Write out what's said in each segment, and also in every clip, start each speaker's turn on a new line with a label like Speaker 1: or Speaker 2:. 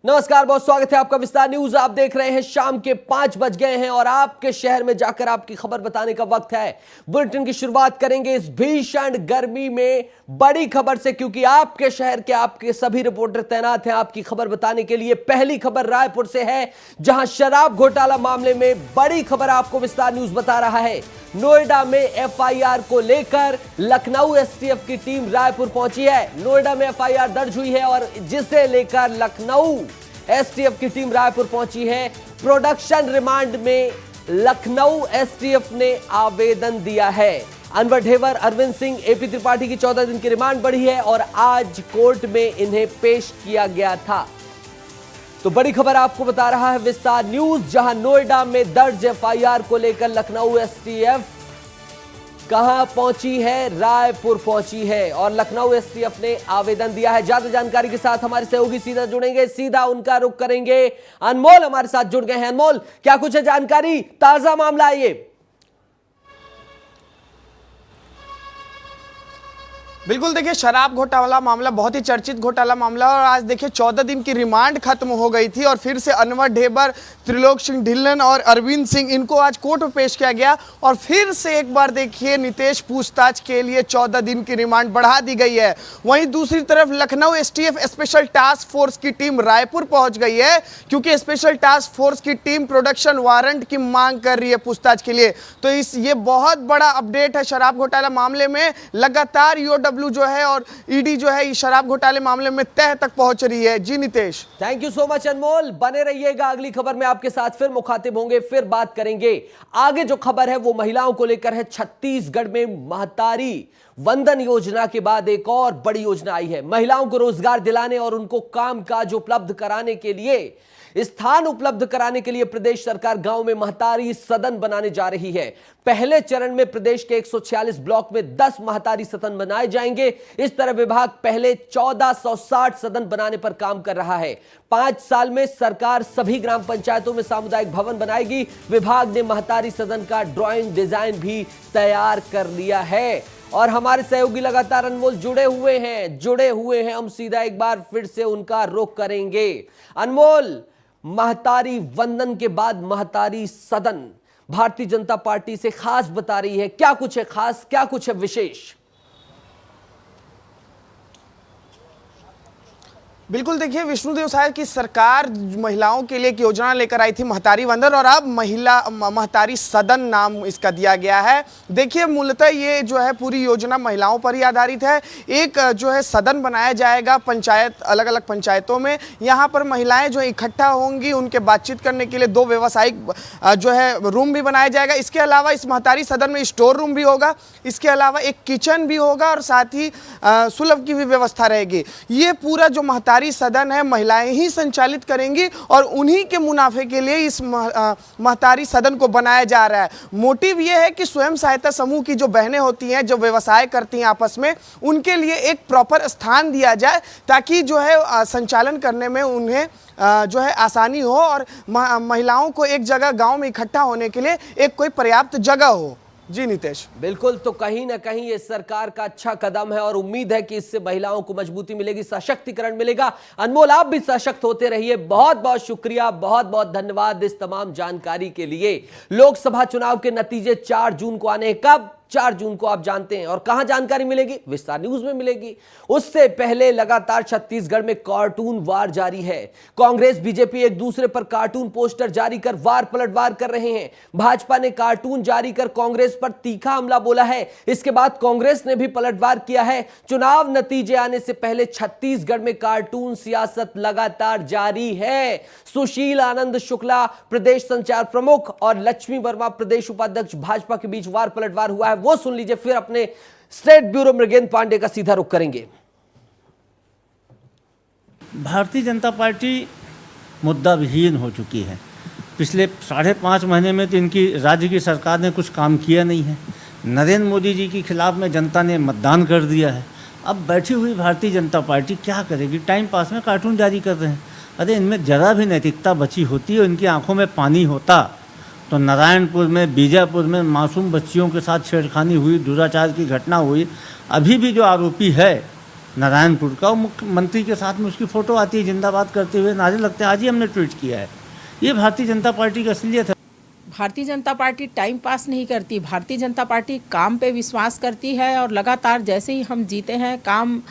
Speaker 1: नमस्कार, बहुत स्वागत है आपका विस्तार न्यूज। आप देख रहे हैं शाम के 5 बज गए हैं और आपके शहर में जाकर आपकी खबर बताने का वक्त है। बुलेटिन की शुरुआत करेंगे इस भीषण गर्मी में बड़ी खबर से, क्योंकि आपके शहर के आपके सभी रिपोर्टर तैनात हैं आपकी खबर बताने के लिए। पहली खबर रायपुर से है, जहां शराब घोटाला मामले में बड़ी खबर आपको विस्तार न्यूज बता रहा है। नोएडा में एफआईआर को लेकर लखनऊ एसटीएफ की टीम रायपुर पहुंची है। नोएडा में एफआईआर दर्ज हुई है और जिसे लेकर लखनऊ एसटीएफ की टीम रायपुर पहुंची है। प्रोडक्शन रिमांड में लखनऊ एसटीएफ ने आवेदन दिया है। अनवर ढेबर, अरविंद सिंह, एपी त्रिपाठी की 14 दिन की रिमांड बढ़ी है और आज कोर्ट में इन्हें पेश किया गया था। तो बड़ी खबर आपको बता रहा है विस्तार न्यूज, जहां नोएडा में दर्ज एफआईआर को लेकर लखनऊ एसटीएफ कहां पहुंची है? रायपुर पहुंची है और लखनऊ एसटीएफ ने आवेदन दिया है। ज्यादा जानकारी के साथ हमारे सहयोगी सीधा जुड़ेंगे, सीधा उनका रुख करेंगे। अनमोल हमारे साथ जुड़ गए हैं। अनमोल, क्या कुछ है जानकारी? ताजा मामला है ये।
Speaker 2: बिल्कुल, देखिए शराब घोटाला मामला बहुत ही चर्चित घोटाला मामला और आज देखिए 14 दिन की रिमांड खत्म हो गई थी और फिर से अनवर ढेबर, त्रिलोक सिंह ढिल्लन और अरविंद सिंह, इनको आज कोर्ट में पेश किया गया और फिर से एक बार देखिए नितेश पूछताछ के लिए 14 दिन की रिमांड बढ़ा दी गई है। वहीं दूसरी तरफ Lucknow STF special task force की टीम रायपुर पहुंच गई है, क्योंकि स्पेशल टास्क फोर्स की टीम प्रोडक्शन वारंट की मांग कर रही है पूछताछ के लिए। तो ये बहुत बड़ा अपडेट है शराब घोटाला मामले में। लगातार ईओडब्ल्यू जो है और ईडी जो है इस शराब घोटाले मामले में तह तक पहुंच रही है। जी Nitesh,
Speaker 1: thank you so much Anmol, बने रहिएगा। अगली खबर में आपके साथ फिर मुखातिब होंगे, फिर बात करेंगे। आगे जो खबर है वो महिलाओं को लेकर है। छत्तीसगढ़ में महतारी वंदन योजना के बाद एक और बड़ी योजना आई है। महिलाओं को रोजगार दिलाने और उनको कामकाज उपलब्ध कराने के लिए, स्थान उपलब्ध कराने के लिए प्रदेश सरकार गांव में महतारी सदन बनाने जा रही है। पहले चरण में प्रदेश के 146 ब्लॉक में 10 महतारी सदन बनाए जाएंगे। इस तरह विभाग पहले 1460 सदन बनाने पर काम कर रहा है। 5 साल में सरकार सभी ग्राम पंचायतों में सामुदायिक भवन बनाएगी। विभाग ने महतारी सदन का ड्राइंग डिजाइन भी तैयार कर लिया है और हमारे सहयोगी लगातार अनमोल जुड़े हुए हैं। हम सीधा एक बार फिर से उनका रुख करेंगे। अनमोल, महतारी वंदन के बाद महतारी सदन भारतीय जनता पार्टी से खास बता रही है। क्या कुछ है खास, क्या कुछ है विशेष?
Speaker 2: बिल्कुल, देखिए विष्णुदेव साय की सरकार महिलाओं के लिए एक योजना लेकर आई थी, महतारी वंदन, और अब महतारी सदन नाम इसका दिया गया है। देखिए मूलतः ये जो है पूरी योजना महिलाओं पर ही आधारित है। एक जो है सदन बनाया जाएगा पंचायत, अलग अलग पंचायतों में। यहाँ पर महिलाएं जो इकट्ठा होंगी, उनके बातचीत करने के लिए 2 व्यावसायिक जो है रूम भी बनाया जाएगा। इसके अलावा इस महतारी सदन में स्टोर रूम भी होगा। इसके अलावा एक किचन भी होगा और साथ ही सुलभ की भी व्यवस्था रहेगी। ये पूरा जो महतारी सदन है महिलाएं ही संचालित करेंगी और उन्हीं के मुनाफे के लिए इस महतारी सदन को बनाया जा रहा है। मोटिव ये है कि स्वयं सहायता समूह की जो बहनें होती हैं, जो व्यवसाय करती हैं आपस में, उनके लिए एक प्रॉपर स्थान दिया जाए ताकि जो है संचालन करने में उन्हें जो है आसानी हो और महिलाओं को एक जगह गांव में इकट्ठा होने के लिए एक कोई पर्याप्त जगह हो। जी नितेश,
Speaker 1: बिल्कुल, तो कहीं ना कहीं ये सरकार का अच्छा कदम है और उम्मीद है कि इससे महिलाओं को मजबूती मिलेगी, सशक्तिकरण मिलेगा। अनमोल, आप भी सशक्त होते रहिए। बहुत बहुत शुक्रिया, बहुत बहुत धन्यवाद इस तमाम जानकारी के लिए। लोकसभा चुनाव के नतीजे 4 जून को आने। कब? 4 जून को आप जानते हैं। और कहां जानकारी मिलेगी? विस्तार न्यूज में मिलेगी। उससे पहले लगातार छत्तीसगढ़ में कार्टून वार जारी है। कांग्रेस बीजेपी एक दूसरे पर कार्टून पोस्टर जारी कर वार पलटवार कर रहे हैं। भाजपा ने कार्टून जारी कर कांग्रेस पर तीखा हमला बोला है। इसके बाद कांग्रेस ने भी पलटवार किया है। चुनाव नतीजे आने से पहले छत्तीसगढ़ में कार्टून सियासत लगातार जारी है। सुशील आनंद शुक्ला प्रदेश संचार प्रमुख और लक्ष्मी वर्मा प्रदेश उपाध्यक्ष भाजपा के बीच वार पलटवार हुआ है। वो सुन लीजिए, फिर अपने स्टेट ब्यूरो मृगेंद्र पांडे का सीधा रुख करेंगे।
Speaker 3: भारतीय जनता पार्टी मुद्दा विहीन हो चुकी है। पिछले 5.5 महीने में तो इनकी राज्य की सरकार ने कुछ काम किया नहीं है। नरेंद्र मोदी जी के खिलाफ में जनता ने मतदान कर दिया है। अब बैठी हुई भारतीय जनता पार्टी क्या करेगी? टाइम पास में कार्टून जारी कर रहे हैं। अरे इनमें जरा भी नैतिकता बची होती और इनकी आंखों में पानी होता तो नारायणपुर में, बीजापुर में मासूम बच्चियों के साथ छेड़खानी हुई, दुराचार की घटना हुई, अभी भी जो आरोपी है नारायणपुर का, और मुख्यमंत्री के साथ में उसकी फ़ोटो आती है जिंदाबाद करते हुए, नारे लगते हैं। आज ही हमने ट्वीट किया है। ये भारतीय जनता पार्टी की असलियत है।
Speaker 4: Bharatiya Janata party time pass नहीं करती, भारतीय जनता पार्टी काम पे विश्वास करती है और लगातार जैसे ही हम जीते हैं काम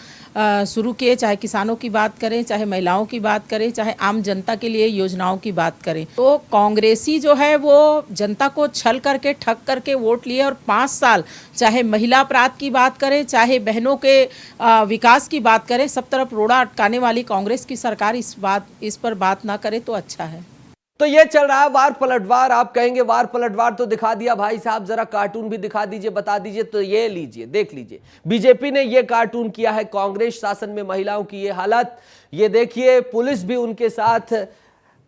Speaker 4: शुरू किए, चाहे किसानों की बात करें, चाहे महिलाओं की बात करें, चाहे आम जनता के लिए योजनाओं की बात करें। तो कांग्रेसी जो है वो जनता को छल करके ठग करके वोट लिए, और 5 साल चाहे महिला अपराध की बात करें, चाहे बहनों के विकास की बात करें, सब तरफ रोड़ा अटकाने वाली कांग्रेस की सरकार इस पर बात ना करे तो अच्छा है।
Speaker 1: तो ये चल रहा है वार पलटवार। आप कहेंगे वार पलटवार तो दिखा दिया भाई साहब, जरा कार्टून भी दिखा दीजिए, बता दीजिए। तो ये लीजिए, देख लीजिए, बीजेपी ने ये कार्टून किया है। कांग्रेस शासन में महिलाओं की ये हालत, ये देखिए, पुलिस भी उनके साथ।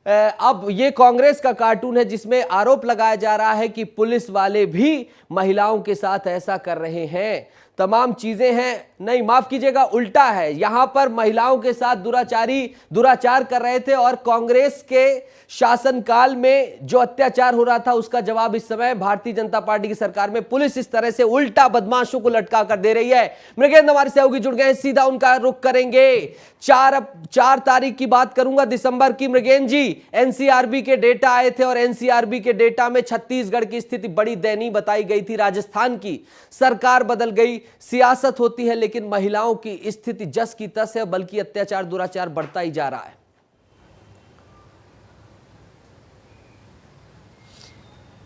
Speaker 1: अब ये कांग्रेस का कार्टून है जिसमें आरोप लगाया जा रहा है कि पुलिस वाले भी महिलाओं के साथ ऐसा कर रहे हैं। तमाम चीजें हैं, नहीं माफ कीजिएगा, उल्टा है। यहां पर महिलाओं के साथ दुराचार कर रहे थे, और कांग्रेस के शासनकाल में जो अत्याचार हो रहा था उसका जवाब इस समय भारतीय जनता पार्टी की सरकार में पुलिस इस तरह से उल्टा बदमाशों को लटका कर दे रही है। मृगेंद्र हमारे सहयोगी जुड़ गए, सीधा उनका रुख करेंगे। 4 तारीख की बात करूंगा, दिसंबर की। मृगेंद्र जी, एनसीआरबी के डेटा आए थे और एनसीआरबी के डेटा में छत्तीसगढ़ की स्थिति बड़ी दयनीय बताई गई थी। राजस्थान की सरकार बदल गई, सियासत होती है, लेकिन महिलाओं की स्थिति जस की तस है, बल्कि अत्याचार दुराचार बढ़ता ही जा रहा है।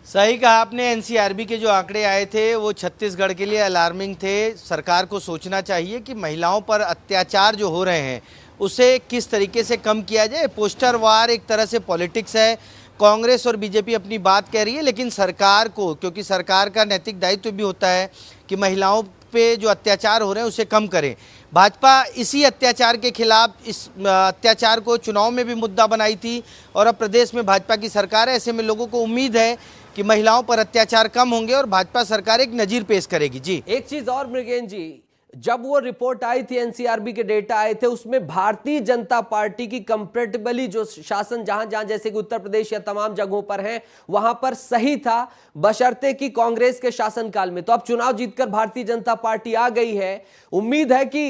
Speaker 5: सही कहा आपने। एनसीआरबी के जो आंकड़े आए थे वो छत्तीसगढ़ के लिए अलार्मिंग थे। सरकार को सोचना चाहिए कि महिलाओं पर अत्याचार जो हो रहे हैं उसे किस तरीके से कम किया जाए। पोस्टर वार एक तरह से पॉलिटिक्स है। कांग्रेस और बीजेपी अपनी बात कह रही है, लेकिन सरकार को, क्योंकि सरकार का नैतिक दायित्व भी होता है कि महिलाओं पे जो अत्याचार हो रहे हैं उसे कम करें। भाजपा इसी अत्याचार के खिलाफ, इस अत्याचार को चुनाव में भी मुद्दा बनाई थी, और अब प्रदेश में भाजपा की सरकार है। ऐसे में लोगों को उम्मीद है कि महिलाओं पर अत्याचार कम होंगे और भाजपा सरकार एक नजीर पेश करेगी। जी, एक
Speaker 1: चीज और मृगेंद्र जी, जब वो रिपोर्ट आई थी, एनसीआरबी के डेटा आए थे, उसमें भारतीय जनता पार्टी की कंपैरेटिवली जो शासन जहां जहां जैसे कि उत्तर प्रदेश या तमाम जगहों पर है वहां पर सही था, बशर्ते कि कांग्रेस के शासनकाल में। तो अब चुनाव जीतकर भारतीय जनता पार्टी आ गई है। उम्मीद है कि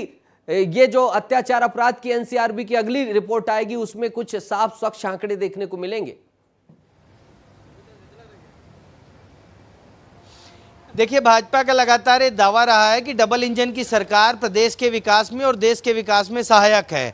Speaker 1: ये जो अत्याचार अपराध की एनसीआरबी की अगली रिपोर्ट आएगी उसमें कुछ साफ स्वच्छ आंकड़े देखने को मिलेंगे।
Speaker 5: देखिए, भाजपा का लगातार ये दावा रहा है कि डबल इंजन की सरकार प्रदेश के विकास में और देश के विकास में सहायक है।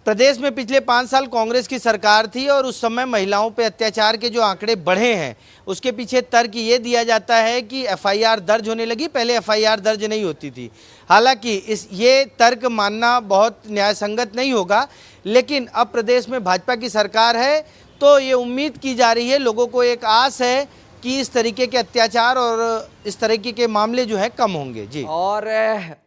Speaker 5: प्रदेश में पिछले 5 साल कांग्रेस की सरकार थी और उस समय महिलाओं पे अत्याचार के जो आंकड़े बढ़े हैं उसके पीछे तर्क ये दिया जाता है कि एफआईआर दर्ज होने लगी, पहले एफआईआर दर्ज नहीं होती थी। हालांकि ये तर्क मानना बहुत न्यायसंगत नहीं होगा, लेकिन अब प्रदेश में भाजपा की सरकार है तो ये उम्मीद की जा रही है, लोगों को एक आस है कि इस तरीके के अत्याचार और इस तरीके के मामले जो है कम होंगे। जी,
Speaker 1: और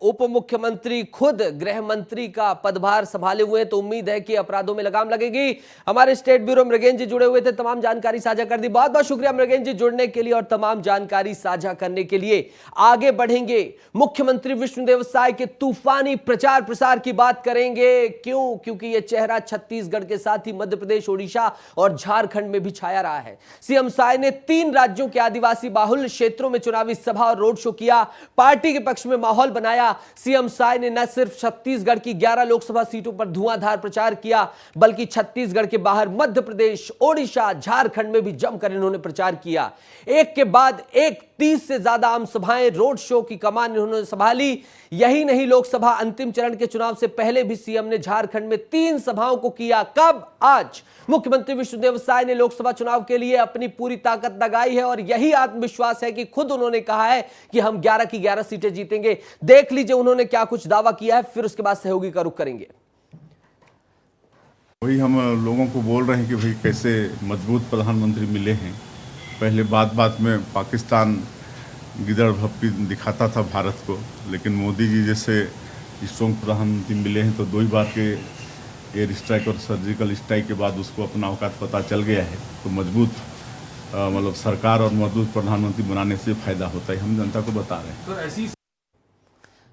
Speaker 1: उप मुख्यमंत्री खुद गृह मंत्री का पदभार संभाले हुए, तो उम्मीद है कि अपराधों में लगाम लगेगी। हमारे स्टेट ब्यूरो मृगेंद्र जी जुड़े हुए थे, तमाम जानकारी साझा कर दी। बहुत बहुत शुक्रिया मृगेंद्र जी जुड़ने के लिए और तमाम जानकारी साझा करने के लिए। आगे बढ़ेंगे, मुख्यमंत्री विष्णुदेव साय के तूफानी प्रचार प्रसार की बात करेंगे। क्यों? क्योंकि यह चेहरा छत्तीसगढ़ के साथ ही मध्य प्रदेश, ओडिशा और झारखंड में भी छाया रहा है। सीएम साय ने 3 राज्यों के आदिवासी बाहुल्य क्षेत्रों में चुनावी सभा और रोड शो किया, पार्टी के पक्ष में माहौल बनाया। सीएम साय ने न सिर्फ छत्तीसगढ़ की 11 लोकसभा सीटों पर धुआंधार प्रचार किया, बल्कि छत्तीसगढ़ के बाहर मध्य प्रदेश, ओडिशा, झारखंड में भी जमकर इन्होंने प्रचार किया। एक के बाद एक 30 से ज्यादा आम सभाएं, रोड शो की कमान इन्होंने संभाली। यही नहीं, लोकसभा अंतिम चरण के चुनाव से पहले भी सीएम ने झारखंड में 3 सभाओं को किया। कब? आज। मुख्यमंत्री विष्णुदेव साय ने लोकसभा चुनाव के लिए अपनी पूरी ताकत लगाई है और यही आत्मविश्वास है कि खुद उन्होंने कहा है कि हम 11 की 11 सीटें जीतेंगे। देख लीजिए उन्होंने क्या कुछ दावा किया है, फिर उसके बाद सहयोगी का रुख करेंगे।
Speaker 6: वही हम लोगों को बोल रहे हैं कि भाई कैसे मजबूत प्रधानमंत्री मिले हैं। पहले बात बात में पाकिस्तान गिदड़ भप्पी दिखाता था भारत को, लेकिन मोदी जी जैसे स्ट्रॉन्ग प्रधानमंत्री मिले हैं तो 2 ही बार के एयर स्ट्राइक और सर्जिकल स्ट्राइक के बाद उसको अपना औकात पता चल गया है। तो मजबूत मतलब सरकार और मजबूत प्रधानमंत्री बनाने से फायदा होता है, हम जनता को बता रहे हैं। तो ऐसी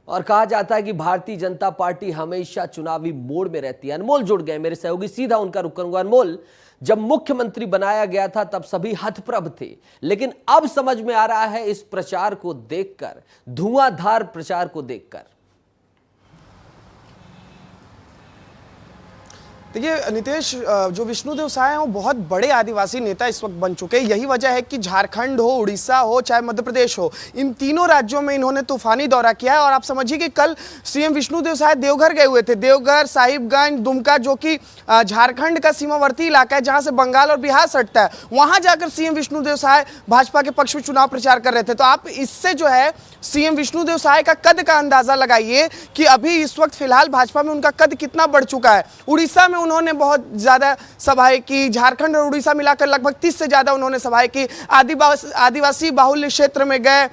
Speaker 1: और कहा जाता है कि भारतीय जनता पार्टी हमेशा चुनावी मोड में रहती है। अनमोल जुड़ गए मेरे सहयोगी, सीधा उनका रुख करूंगा। अनमोल, जब मुख्यमंत्री बनाया गया था तब सभी हतप्रभ थे, लेकिन अब समझ में आ रहा है इस प्रचार को देखकर, धुआंधार प्रचार को देखकर।
Speaker 2: देखिए नीतीश, जो विष्णुदेव साय हैं वो बहुत बड़े आदिवासी नेता इस वक्त बन चुके हैं। यही वजह है कि झारखंड हो, उड़ीसा हो, चाहे मध्य प्रदेश हो, इन तीनों राज्यों में इन्होंने तूफानी दौरा किया है। और आप समझिए कि कल सीएम विष्णुदेव साय देवघर गए हुए थे। देवघर, साहिबगंज, दुमका, जो कि झारखंड का सीमावर्ती इलाका है जहां से बंगाल और बिहार सटता है, वहां जाकर सीएम विष्णुदेव साय भाजपा के पक्ष में चुनाव प्रचार कर रहे थे। तो आप इससे जो है सीएम विष्णुदेव साय का कद का अंदाजा लगाइए कि अभी इस वक्त फिलहाल भाजपा में उनका कद कितना बढ़ चुका है। उड़ीसा में उन्होंने बहुत ज्यादा सभाएं की, झारखंड और उड़ीसा मिलाकर लगभग 30 से ज्यादा उन्होंने सभाएं की। आदिवासी बाहुल्य क्षेत्र में गए।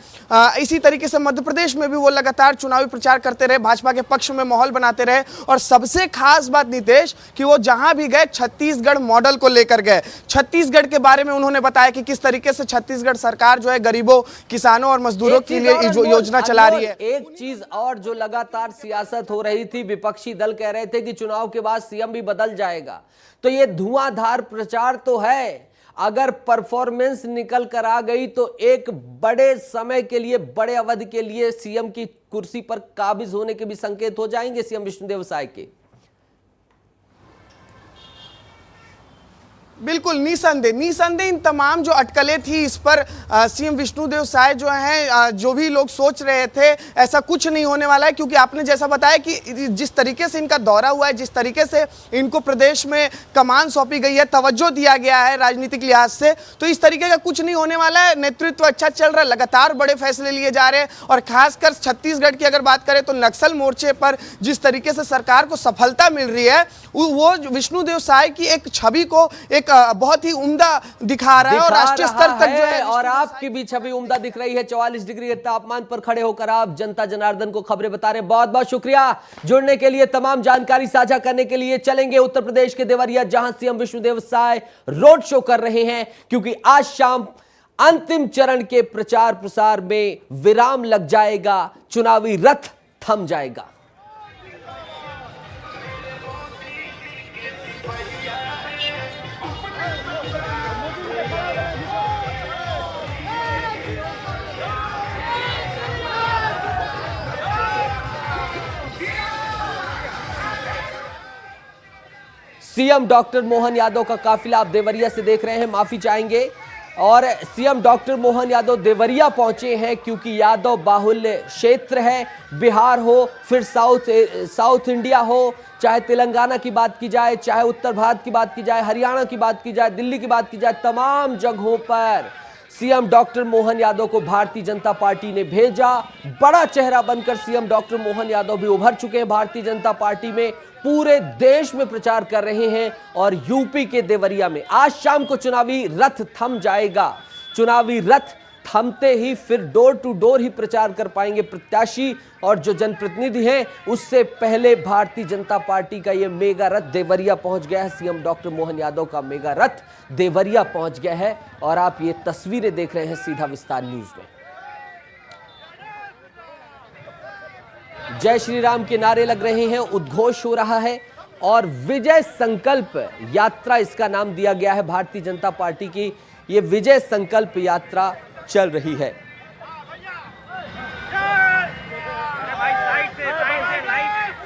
Speaker 2: इसी तरीके से मध्य प्रदेश में भी वो लगातार चुनावी प्रचार करते रहे, भाजपा के पक्ष में माहौल बनाते रहे। और सबसे खास बात नीतीश कि वो जहां भी गए छत्तीसगढ़ मॉडल को लेकर गए। छत्तीसगढ़ के बारे में उन्होंने बताया कि किस तरीके से छत्तीसगढ़ सरकार जो है गरीबों, किसानों और मजदूरों के लिए योजना चला रही है।
Speaker 1: एक चीज और जो लगातार सियासत हो रही थी, विपक्षी दल कह रहे थे कि चुनाव के बाद सीएम भी बदल जाएगा। तो ये धुआंधार प्रचार तो है, अगर परफॉर्मेंस निकल कर आ गई तो एक बड़े समय के लिए, बड़े अवधि के लिए सीएम की कुर्सी पर काबिज होने के भी संकेत हो जाएंगे सीएम विष्णुदेव साय के।
Speaker 2: बिल्कुल, निसंदेह इन तमाम जो अटकलें थी इस पर सीएम विष्णुदेव साय जो हैं, जो भी लोग सोच रहे थे ऐसा कुछ नहीं होने वाला है। क्योंकि आपने जैसा बताया कि जिस तरीके से इनका दौरा हुआ है, जिस तरीके से इनको प्रदेश में कमान सौंपी गई है, तवज्जो दिया गया है राजनीतिक लिहाज से, तो इस तरीके का कुछ नहीं होने वाला है। नेतृत्व अच्छा चल रहा है, लगातार बड़े फैसले लिए जा रहे हैं। और खासकर छत्तीसगढ़ की अगर बात करें तो नक्सल मोर्चे पर जिस तरीके से सरकार को सफलता मिल रही है, वो विष्णुदेव साय की एक छवि को एक बहुत ही उम्दा दिखा रहा है और राष्ट्रीय स्तर तक जो है।
Speaker 1: और आपकी भी छवि उम्दा दिख रही है। 44 डिग्री के तापमान पर खड़े होकर आप जनता जनार्दन को खबरें बता रहे हैं। बहुत बहुत शुक्रिया जुड़ने के लिए, तमाम जानकारी साझा करने के लिए। चलेंगे उत्तर प्रदेश के देवरिया, जहां CM Vishnudev Sai road show कर रहे हैं, क्योंकि आज शाम अंतिम चरण के प्रचार प्रसार में विराम लग जाएगा, चुनावी रथ थम जाएगा। सीएम डॉक्टर मोहन यादव का काफिला आप देवरिया से देख रहे हैं, माफी चाहेंगे। और सीएम डॉक्टर मोहन यादव देवरिया पहुंचे हैं क्योंकि यादव बाहुल्य क्षेत्र है। बिहार हो, फिर साउथ इंडिया हो, चाहे तेलंगाना की बात की जाए, चाहे उत्तर भारत की बात की जाए, हरियाणा की बात की जाए, दिल्ली की बात की जाए, तमाम जगहों पर सीएम डॉक्टर मोहन यादव को भारतीय जनता पार्टी ने भेजा। बड़ा चेहरा बनकर सीएम डॉक्टर मोहन यादव भी उभर चुके हैं भारतीय जनता पार्टी में, पूरे देश में प्रचार कर रहे हैं। और यूपी के देवरिया में आज शाम को चुनावी रथ थम जाएगा। चुनावी रथ थमते ही फिर डोर टू डोर ही प्रचार कर पाएंगे प्रत्याशी और जो जनप्रतिनिधि हैं। उससे पहले भारतीय जनता पार्टी का यह मेगा रथ देवरिया पहुंच गया है। सीएम डॉक्टर मोहन यादव का मेगा रथ देवरिया पहुंच गया है और आप ये तस्वीरें देख रहे हैं सीधा विस्तार न्यूज में। जय श्री राम के नारे लग रहे हैं, उद्घोष हो रहा है और विजय संकल्प यात्रा इसका नाम दिया गया है। भारतीय जनता पार्टी की ये विजय संकल्प यात्रा चल रही है।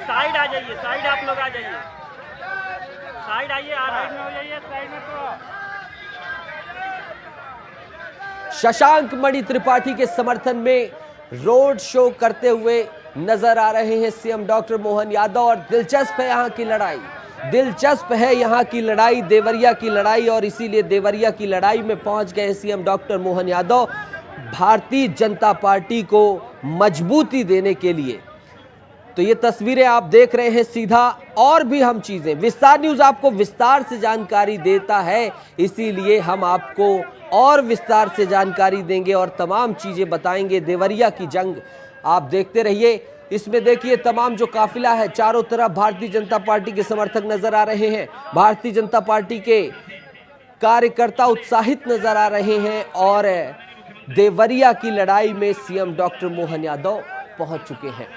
Speaker 7: साइड आ जाइए, साइड आप लोग आ जाइए, साइड आइए, साइड में हो जाइए, साइड में तो।
Speaker 1: शशांक मणि त्रिपाठी के समर्थन में रोड शो करते हुए नजर आ रहे हैं सीएम डॉक्टर मोहन यादव। और दिलचस्प है यहाँ की लड़ाई, दिलचस्प है यहाँ की लड़ाई, देवरिया की लड़ाई। और इसीलिए देवरिया की लड़ाई में पहुंच गए CM doctor Mohan Yadav Bharatiya Janata party को मजबूती देने के लिए। तो ये तस्वीरें आप देख रहे हैं सीधा। और भी हम चीजें, विस्तार न्यूज आपको विस्तार से जानकारी देता है, इसीलिए हम आपको और विस्तार से जानकारी देंगे और तमाम चीजें बताएंगे। देवरिया की जंग आप देखते रहिए। इसमें देखिए तमाम जो काफिला है, चारों तरफ भारतीय जनता पार्टी के समर्थक नजर आ रहे हैं, भारतीय जनता पार्टी के कार्यकर्ता उत्साहित नजर आ रहे हैं। और देवरिया की लड़ाई में सीएम डॉक्टर मोहन यादव पहुंच चुके हैं।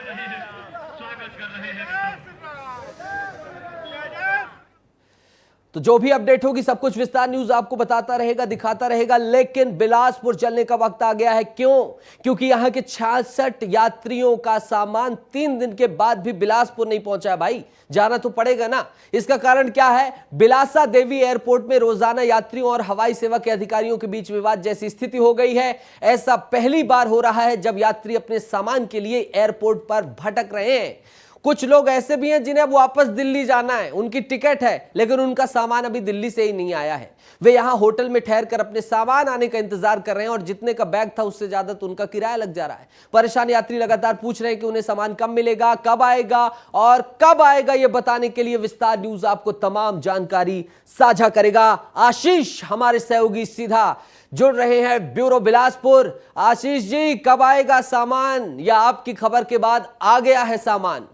Speaker 1: तो जो भी अपडेट होगी सब कुछ विस्तार न्यूज आपको बताता रहेगा, दिखाता रहेगा। लेकिन बिलासपुर चलने का वक्त आ गया है। क्यों? क्योंकि यहां के 66 यात्रियों का सामान 3 दिन के बाद भी बिलासपुर नहीं पहुंचा है। भाई जाना तो पड़ेगा ना। इसका कारण क्या है? बिलासा देवी एयरपोर्ट में रोजाना यात्रियों और हवाई सेवा के अधिकारियों के बीच विवाद जैसी स्थिति हो गई है। ऐसा पहली बार हो रहा है जब यात्री अपने सामान के लिए एयरपोर्ट पर भटक रहे हैं। कुछ लोग ऐसे भी हैं जिन्हें वापस दिल्ली जाना है, उनकी टिकट है लेकिन उनका सामान अभी दिल्ली से ही नहीं आया है। वे यहां होटल में ठहर कर अपने सामान आने का इंतजार कर रहे हैं और जितने का बैग था उससे ज्यादा तो उनका किराया लग जा रहा है। परेशान यात्री लगातार पूछ रहे हैं कि उन्हें सामान कब मिलेगा, कब आएगा और कब आएगा। यह बताने के लिए विस्तार न्यूज आपको तमाम जानकारी साझा करेगा। आशीष हमारे सहयोगी सीधा जुड़ रहे हैं ब्यूरो बिलासपुर। आशीष जी, कब आएगा सामान या आपकी खबर के बाद आ गया है सामान?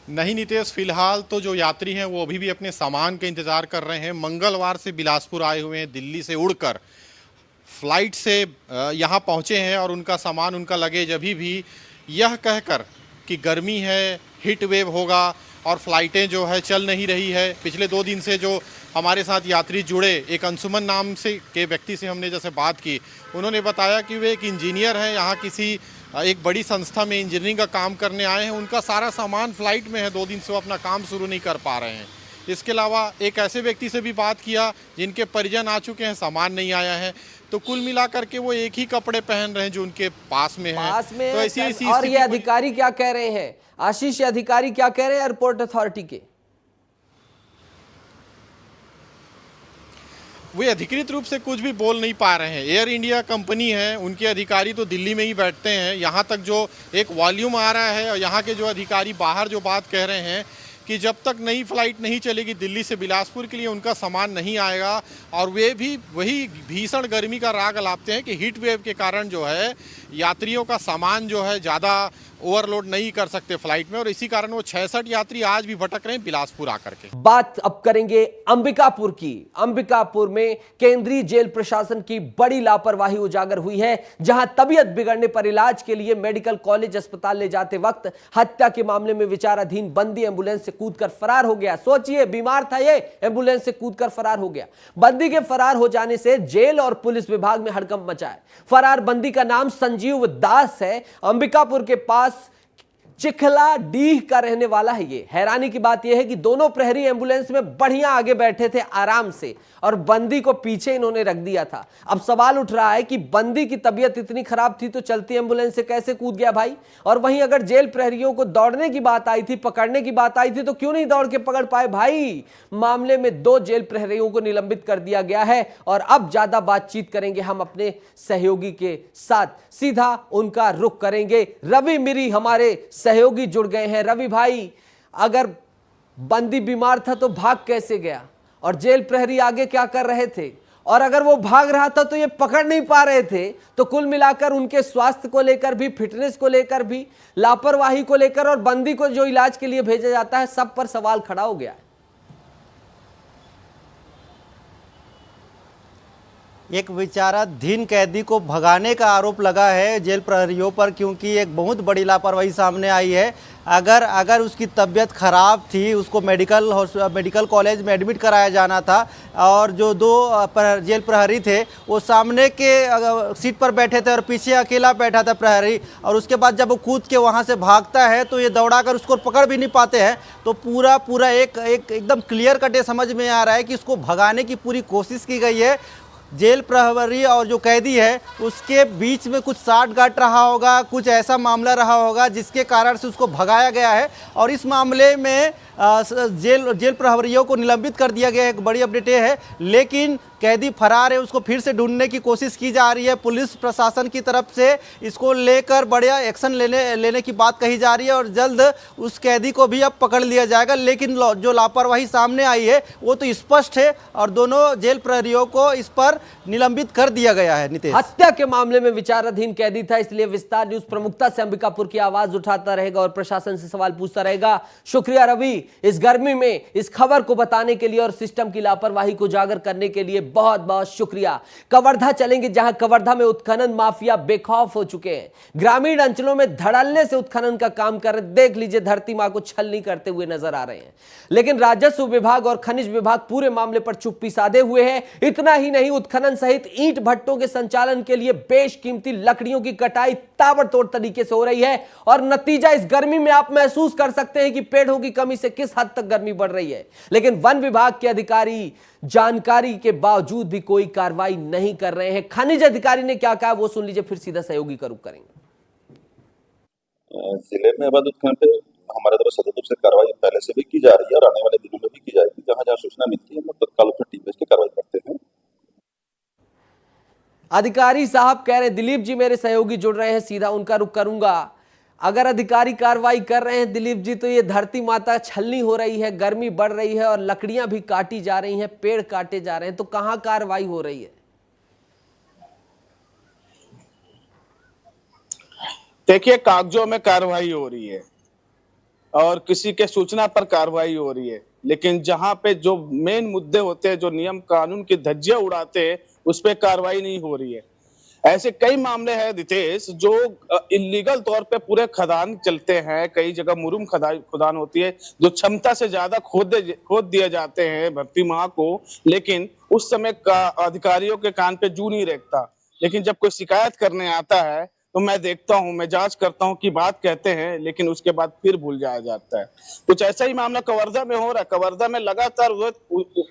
Speaker 8: नहीं नितेश, फिलहाल तो जो यात्री हैं वो अभी भी अपने सामान का इंतज़ार कर रहे हैं। मंगलवार से बिलासपुर आए हुए हैं, दिल्ली से उड़कर फ्लाइट से यहाँ पहुँचे हैं और उनका सामान, उनका लगेज अभी भी यह कहकर कि गर्मी है, हीट वेव होगा और फ्लाइटें जो है चल नहीं रही है। पिछले 2 दिन से जो हमारे साथ यात्री जुड़े, एक अंशुमन नाम से के व्यक्ति से हमने जैसे बात की, उन्होंने बताया कि वे एक इंजीनियर हैं, यहाँ किसी एक बड़ी संस्था में इंजीनियरिंग का काम करने आए हैं। उनका सारा सामान फ्लाइट में है, 2 दिन से वो अपना काम शुरू नहीं कर पा रहे हैं। इसके अलावा एक ऐसे व्यक्ति से भी बात किया जिनके परिजन आ चुके हैं, सामान नहीं आया है। तो कुल मिलाकर के वो एक ही कपड़े पहन रहे हैं जो उनके पास में है। तो ऐसी
Speaker 1: और ये अधिकारी क्या कह रहे हैं? आशीष, ये अधिकारी क्या कह रहे हैं एयरपोर्ट अथॉरिटी के?
Speaker 8: वे अधिकृत रूप से कुछ भी बोल नहीं पा रहे हैं। एयर इंडिया कंपनी है, उनके अधिकारी तो दिल्ली में ही बैठते हैं। यहाँ तक जो एक वॉल्यूम आ रहा है और यहाँ के जो अधिकारी बाहर जो बात कह रहे हैं कि जब तक नई फ्लाइट नहीं चलेगी दिल्ली से बिलासपुर के लिए उनका सामान नहीं आएगा। और वे भी वही भीषण गर्मी का राग अलापते हैं कि हीट वेव के कारण जो है यात्रियों का सामान जो है ज़्यादा ओवरलोड नहीं कर सकते फ्लाइट में, और इसी कारण वो 66 यात्री आज भी भटक रहे हैं बिलासपुर आकर के।
Speaker 1: बात अब करेंगे अंबिकापुर की। अंबिकापुर में केंद्रीय जेल प्रशासन की बड़ी लापरवाही उजागर हुई है, जहां तबीयत बिगड़ने पर इलाज के लिए मेडिकल कॉलेज अस्पताल ले जाते वक्त हत्या के मामले में विचाराधीन बंदी एम्बुलेंस से कूदकर फरार हो गया। सोचिए, बीमार था ये, एम्बुलेंस से कूदकर फरार हो गया। बंदी के फरार हो जाने से जेल और पुलिस विभाग में हड़कंप मचा है। फरार बंदी का नाम संजीव दास है, अंबिकापुर के पास चिखला डीह का रहने वाला है ये। हैरानी की बात यह है कि दोनों प्रहरी एम्बुलेंस में बढ़िया आगे बैठे थे आराम से, और बंदी को पीछे इन्होंने रख दिया था। अब सवाल उठ रहा है कि बंदी की तबीयत इतनी खराब थी तो चलती एम्बुलेंस से कैसे कूद गया भाई? और वहीं अगर जेल प्रहरियों को दौड़ने की बात आई थी, पकड़ने की बात आई थी, तो क्यों नहीं दौड़ के पकड़ पाए भाई? मामले में 2 जेल प्रहरियों को निलंबित कर दिया गया है। और अब ज्यादा बातचीत करेंगे हम अपने सहयोगी के साथ, सीधा उनका रुख करेंगे। रवि मिरी हमारे सहयोगी जुड़ गए हैं। रवि भाई, अगर बंदी बीमार था तो भाग कैसे गया, और जेल प्रहरी आगे क्या कर रहे थे? और अगर वो भाग रहा था तो ये पकड़ नहीं पा रहे थे। तो कुल मिलाकर उनके स्वास्थ्य को लेकर भी, फिटनेस को लेकर भी, लापरवाही को लेकर और बंदी को जो इलाज के लिए भेजा जाता है, सब पर सवाल खड़ा हो गया है।
Speaker 5: एक विचाराधीन कैदी को भगाने का आरोप लगा है जेल प्रहरियों पर, क्योंकि एक बहुत बड़ी लापरवाही सामने आई है। अगर उसकी तबीयत ख़राब थी, उसको मेडिकल कॉलेज में एडमिट कराया जाना था, और जो 2 जेल प्रहरी थे वो सामने के सीट पर बैठे थे और पीछे अकेला बैठा था प्रहरी, और उसके बाद जब वो कूद के वहाँ से भागता है तो ये दौड़ाकर उसको पकड़ भी नहीं पाते हैं। तो पूरा एक एकदम क्लियर कट ये समझ में आ रहा है कि उसको भगाने की पूरी कोशिश की गई है। जेल प्रहरी और जो कैदी है उसके बीच में कुछ साठ-गांठ रहा होगा, कुछ ऐसा मामला रहा होगा जिसके कारण से उसको भगाया गया है। और इस मामले में जेल प्रहरियों को निलंबित कर दिया गया है। एक बड़ी अपडेट ये है, लेकिन कैदी फरार है, उसको फिर से ढूंढने की कोशिश की जा रही है। पुलिस प्रशासन की तरफ से इसको लेकर बढ़िया एक्शन लेने की बात कही जा रही है, और जल्द उस कैदी को भी अब पकड़ लिया जाएगा। लेकिन जो लापरवाही सामने आई है वो तो स्पष्ट है, और दोनों जेल प्रहरियों को इस पर निलंबित कर दिया गया है। नितेश,
Speaker 1: हत्या के मामले में विचाराधीन कैदी था, इसलिए विस्तार न्यूज प्रमुखता से अंबिकापुर की आवाज उठाता रहेगा और प्रशासन से सवाल पूछता रहेगा। शुक्रिया रवि। इस गर्मी में इस खबर को बताने के लिए और सिस्टम की लापरवाही को उजागर करने के लिए बहुत बहुत शुक्रिया। कवर्धा चलेंगे, जहां कवर्धा में उत्खनन माफिया बेखौफ हो चुके हैं। ग्रामीण अंचलों में धड़ल्ले से उत्खनन का काम कर रहे, देख लीजिए, धरती मां को छलनी करते हुए नजर आ रहे हैं। लेकिन राजस्व विभाग और खनिज विभाग पूरे मामले पर चुप्पी साधे हुए हैं। इतना ही नहीं, उत्खनन सहित ईंट भट्टों के संचालन के लिए बेशकीमती लकड़ियों की कटाई ताबड़तोड़ तरीके से हो रही है और नतीजा इस गर्मी में आप महसूस कर सकते हैं कि पेड़ों की कमी से किस हद तक गर्मी बढ़ रही है। लेकिन वन विभाग के अधिकारी जानकारी के बावजूद भी कोई कार्रवाई नहीं कर रहे हैं। खनिज अधिकारी ने क्या कहा वो सुन लीजिए, फिर सीधा सहयोगी का रुख करेंगे।
Speaker 9: जिले में अवैध उत्खनन पे हमारे द्वारा सतत रूप से कार्रवाई पहले से भी की जा रही है और आने वाले दिनों में भी की जाएगी। जहां जहां सूचना मिलती है हम लोग तत्काल उसमें टीम भेज के कार्रवाई करते हैं।
Speaker 1: अधिकारी साहब कह रहे हैं, दिलीप जी मेरे सहयोगी जुड़ रहे हैं, सीधा उनका रुख करूंगा। अगर अधिकारी कार्रवाई कर रहे हैं दिलीप जी, तो ये धरती माता छलनी हो रही है, गर्मी बढ़ रही है और लकड़ियां भी काटी जा रही हैं, पेड़ काटे जा रहे हैं, तो कहां कार्रवाई हो रही है?
Speaker 10: देखिए, कागजों में कार्रवाई हो रही है और किसी के सूचना पर कार्रवाई हो रही है, लेकिन जहां पे जो मेन मुद्दे होते हैं, जो नियम कानून की धज्जियां उड़ाते हैं, उस पे कार्रवाई नहीं हो रही है। ऐसे कई मामले हैं रितेश, जो इलीगल तौर पे पूरे खदान चलते हैं। कई जगह मुरुम खदान होती है, जो क्षमता से ज्यादा खोद दिए जाते हैं भर्ती माह को, लेकिन उस समय का अधिकारियों के कान पे जू नहीं रेखता। लेकिन जब कोई शिकायत करने आता है तो मैं देखता हूं, मैं जांच करता हूं कि बात कहते हैं, लेकिन उसके बाद फिर भूल जाया जाता है। कुछ ऐसा ही मामला कवर्धा में हो रहा है। कवर्धा में लगातार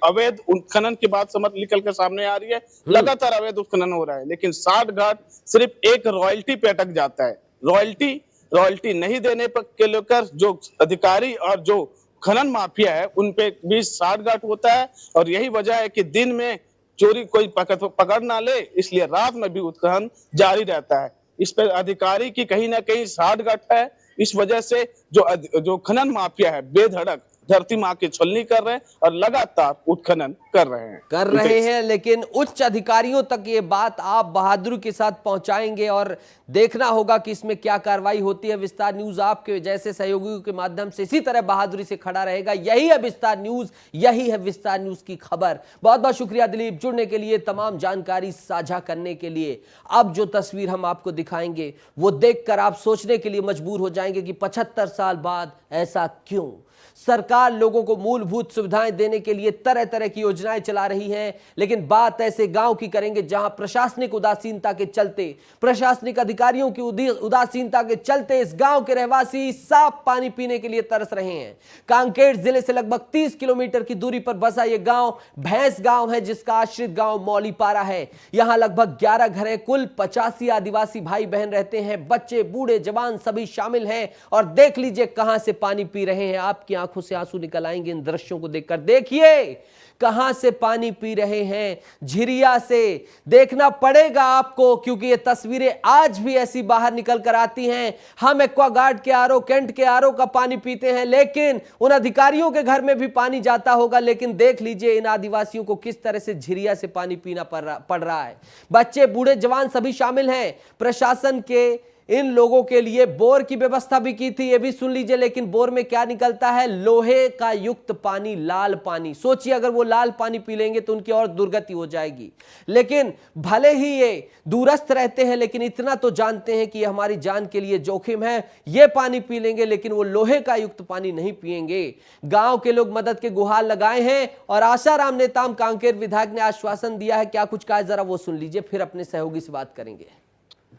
Speaker 10: अवैध उत्खनन की बात समझ निकल के सामने आ रही है। लगातार अवैध उत्खनन हो रहा है, लेकिन 60 घाट सिर्फ एक रॉयल्टी पे अटक जाता है। रॉयल्टी नहीं देने पर के लेकर जो अधिकारी और जो खनन माफिया है उन पे भी 60 घाट होता है। और यही वजह है कि दिन में चोरी कोई पकड़ ना ले, इसलिए रात में भी उत्खनन जारी रहता है। इस पर अधिकारी की कहीं ना कहीं साठ गांठ है। इस वजह से जो खनन माफिया है बेधड़क धरती मां की छलनी कर रहे हैं और लगातार उत्खनन कर रहे हैं।
Speaker 1: लेकिन उच्च अधिकारियों तक ये बात आप बहादुरी के साथ पहुंचाएंगे और देखना होगा कि इसमें क्या कार्रवाई होती है। विस्तार न्यूज आपके जैसे सहयोगियों के माध्यम से इसी तरह बहादुरी से खड़ा रहेगा। यही है विस्तार न्यूज, यही है विस्तार न्यूज की खबर। बहुत बहुत शुक्रिया दिलीप, जुड़ने के लिए, तमाम जानकारी साझा करने के लिए। अब जो तस्वीर हम आपको दिखाएंगे वो देखकर आप सोचने के लिए मजबूर हो जाएंगे कि 75 साल बाद ऐसा क्यों। सरकार लोगों को मूलभूत सुविधाएं देने के लिए तरह तरह की योजनाएं चला रही है, लेकिन बात ऐसे गांव की करेंगे जहां प्रशासनिक उदासीनता के चलते, प्रशासनिक अधिकारियों की उदासीनता के चलते इस गांव के रहवासी साफ पानी पीने के लिए तरस रहे हैं। कांकेर जिले से लगभग 30 किलोमीटर की दूरी पर बसा यह गांव भैंस गांव है, जिसका आश्रित गांव मौलीपारा है। यहां लगभग 11 घर है, कुल 85 आदिवासी भाई बहन रहते हैं। बच्चे बूढ़े जवान सभी शामिल हैं और देख लीजिए कहां से पानी पी रहे हैं। आपकी आंखों से आंसू निकल आएंगे इन दृश्यों को देखकर। देखिए कहां से पानी पी रहे हैं, झिरिया से। देखना पड़ेगा आपको, क्योंकि ये तस्वीरें आज भी ऐसी बाहर निकल कर आती हैं। हम एक्वागार्ड के आरओ, कैंट के आरओ का पानी पीते हैं, लेकिन उन अधिकारियों के घर में भी पानी जाता होगा। लेकिन देख लीजिए इन आदिवासियों को किस तरह से झिरिया से पानी पीना पड़ रहा है। बच्चे बूढ़े जवान सभी शामिल हैं। प्रशासन के इन लोगों के लिए बोर की व्यवस्था भी की थी, ये भी सुन लीजिए। लेकिन बोर में क्या निकलता है? लोहे का युक्त पानी, लाल पानी। सोचिए अगर वो लाल पानी पी लेंगे तो उनकी और दुर्गति हो जाएगी। लेकिन भले ही ये दूरस्थ रहते हैं, लेकिन इतना तो जानते हैं कि ये हमारी जान के लिए जोखिम है। ये पानी पी लेंगे लेकिन वो लोहे का युक्त पानी नहीं पिएंगे। गांव के लोग मदद के गुहार लगाए हैं और आशाराम नेताम कांकेर विधायक ने आश्वासन दिया है। क्या कुछ कहा है जरा वो सुन लीजिए, फिर अपने सहयोगी से बात करेंगे।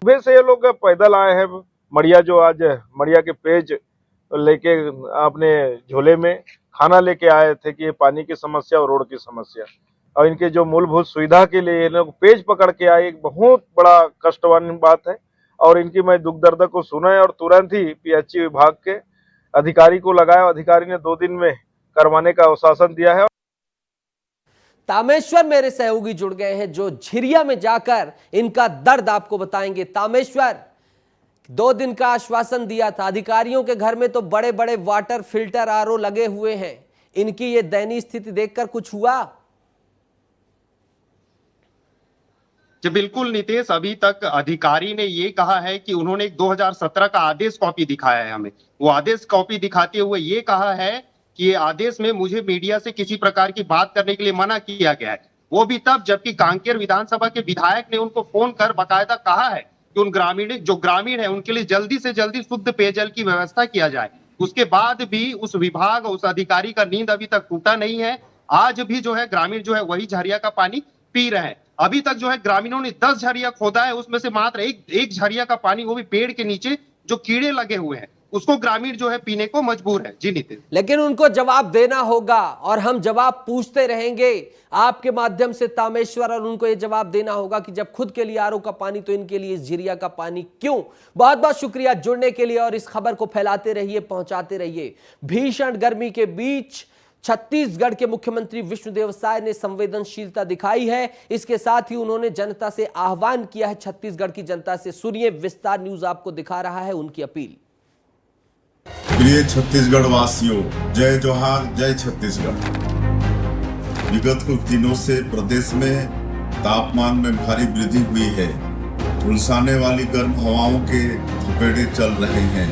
Speaker 11: सुबह से ये लोग पैदल आए हैं। मड़िया जो आज मड़िया के पेज लेके अपने झोले में खाना लेके आए थे कि ये पानी की समस्या और रोड की समस्या और इनके जो मूलभूत सुविधा के लिए ये लोग पेज पकड़ के आए। एक बहुत बड़ा कष्ट वाली बात है और इनकी मैं दुख दर्द को सुना और तुरंत ही पीएचई विभाग के अधिकारी को लगाया। अधिकारी ने 2 दिन में करवाने का आश्वासन दिया है।
Speaker 1: तामेश्वर मेरे सहयोगी जुड़ गए हैं जो झिरिया में जाकर इनका दर्द आपको बताएंगे। तामेश्वर, 2 दिन का आश्वासन दिया था, अधिकारियों के घर में तो बड़े बड़े वाटर फिल्टर आरओ लगे हुए हैं। इनकी ये दयनीय स्थिति देखकर कुछ हुआ?
Speaker 12: जी बिल्कुल नितेश, अभी तक अधिकारी ने ये कहा है कि उन्होंने 2017 का आदेश कॉपी दिखाया है हमें। वो आदेश कॉपी दिखाते हुए ये कहा है कि ये आदेश में मुझे मीडिया से किसी प्रकार की बात करने के लिए मना किया गया है, वो भी तब जबकि कांकेर विधानसभा के विधायक ने उनको फोन कर बकायदा कहा है कि उन ग्रामीण है उनके लिए जल्दी से जल्दी शुद्ध पेयजल की व्यवस्था किया जाए। उसके बाद भी उस विभाग, उस अधिकारी का नींद अभी तक टूटा नहीं है। आज भी जो है ग्रामीण जो है वही झरिया का पानी पी रहे हैं। अभी तक जो है ग्रामीणों ने 10 झरिया खोदा है, उसमें से मात्र एक झरिया का पानी, वो भी पेड़ के नीचे जो कीड़े लगे हुए हैं, उसको ग्रामीण जो है पीने को मजबूर है। जी नितिन,
Speaker 1: लेकिन उनको जवाब देना होगा और हम जवाब पूछते रहेंगे आपके माध्यम से तामेश्वर, और उनको यह जवाब देना होगा कि जब खुद के लिए आरओ का पानी तो इनके लिए इस झिरिया का पानी क्यों। बहुत बहुत शुक्रिया जुड़ने के लिए और इस खबर को फैलाते रहिए, पहुंचाते रहिए। भीषण गर्मी के बीच छत्तीसगढ़ के मुख्यमंत्री विष्णुदेव साय ने संवेदनशीलता दिखाई है। इसके साथ ही उन्होंने जनता से आह्वान किया है, छत्तीसगढ़ की जनता से। सुनिए, विस्तार न्यूज आपको दिखा रहा है उनकी अपील।
Speaker 6: प्रिय छत्तीसगढ़ वासियों, जय जोहार, जय छत्तीसगढ़। विगत कुछ दिनों से प्रदेश में तापमान में भारी वृद्धि हुई है। झुलसाने वाली गर्म हवाओं के थपेड़े चल रहे हैं,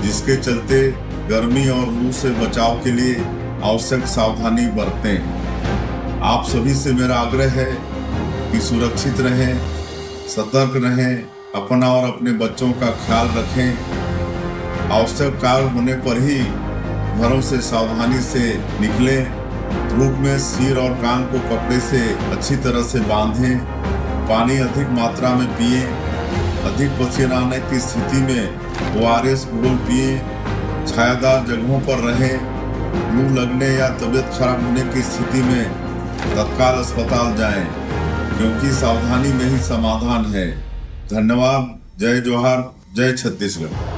Speaker 6: जिसके चलते गर्मी और लू से बचाव के लिए आवश्यक सावधानी बरतें। आप सभी से मेरा आग्रह है कि सुरक्षित रहें, सतर्क रहें, अपना और अपने बच्चों का ख्याल रखें। आवश्यक कार्य होने पर ही घरों से सावधानी से निकलें। धूप में सिर और कान को कपड़े से अच्छी तरह से बांधें। पानी अधिक मात्रा में पिएं। अधिक पसीना आने की स्थिति में ORS घोल पिएं। छायादार जगहों पर रहें। लू लगने या तबीयत खराब होने की स्थिति में तत्काल अस्पताल जाएं, क्योंकि सावधानी में ही समाधान है। धन्यवाद। जय जोहार, जय छत्तीसगढ़।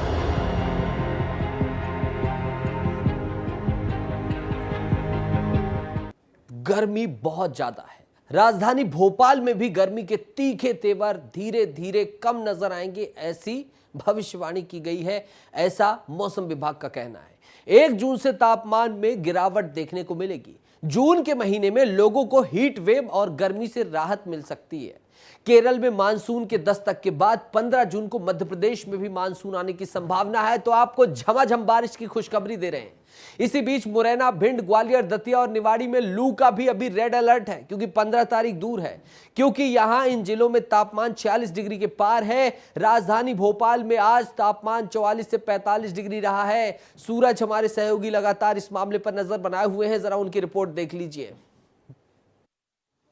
Speaker 1: गर्मी बहुत ज्यादा है। राजधानी भोपाल में भी गर्मी के तीखे तेवर धीरे धीरे कम नजर आएंगे, ऐसी भविष्यवाणी की गई है, ऐसा मौसम विभाग का कहना है। 1 जून से तापमान में गिरावट देखने को मिलेगी। जून के महीने में लोगों को हीट वेव और गर्मी से राहत मिल सकती है। केरल में मानसून के दस्तक के बाद 15 जून को मध्य प्रदेश में भी मानसून आने की संभावना है, तो आपको झमाझम बारिश की खुशखबरी दे रहे हैं। इसी बीच मुरैना, भिंड, ग्वालियर, दतिया और निवाड़ी में लू का भी अभी रेड अलर्ट है, क्योंकि 15 तारीख दूर है, क्योंकि यहां इन जिलों में तापमान 46 डिग्री के पार है। राजधानी भोपाल में आज तापमान 44 से 45 डिग्री रहा है। सूरज हमारे सहयोगी लगातार इस मामले पर नजर बनाए हुए हैं, जरा उनकी रिपोर्ट देख लीजिए।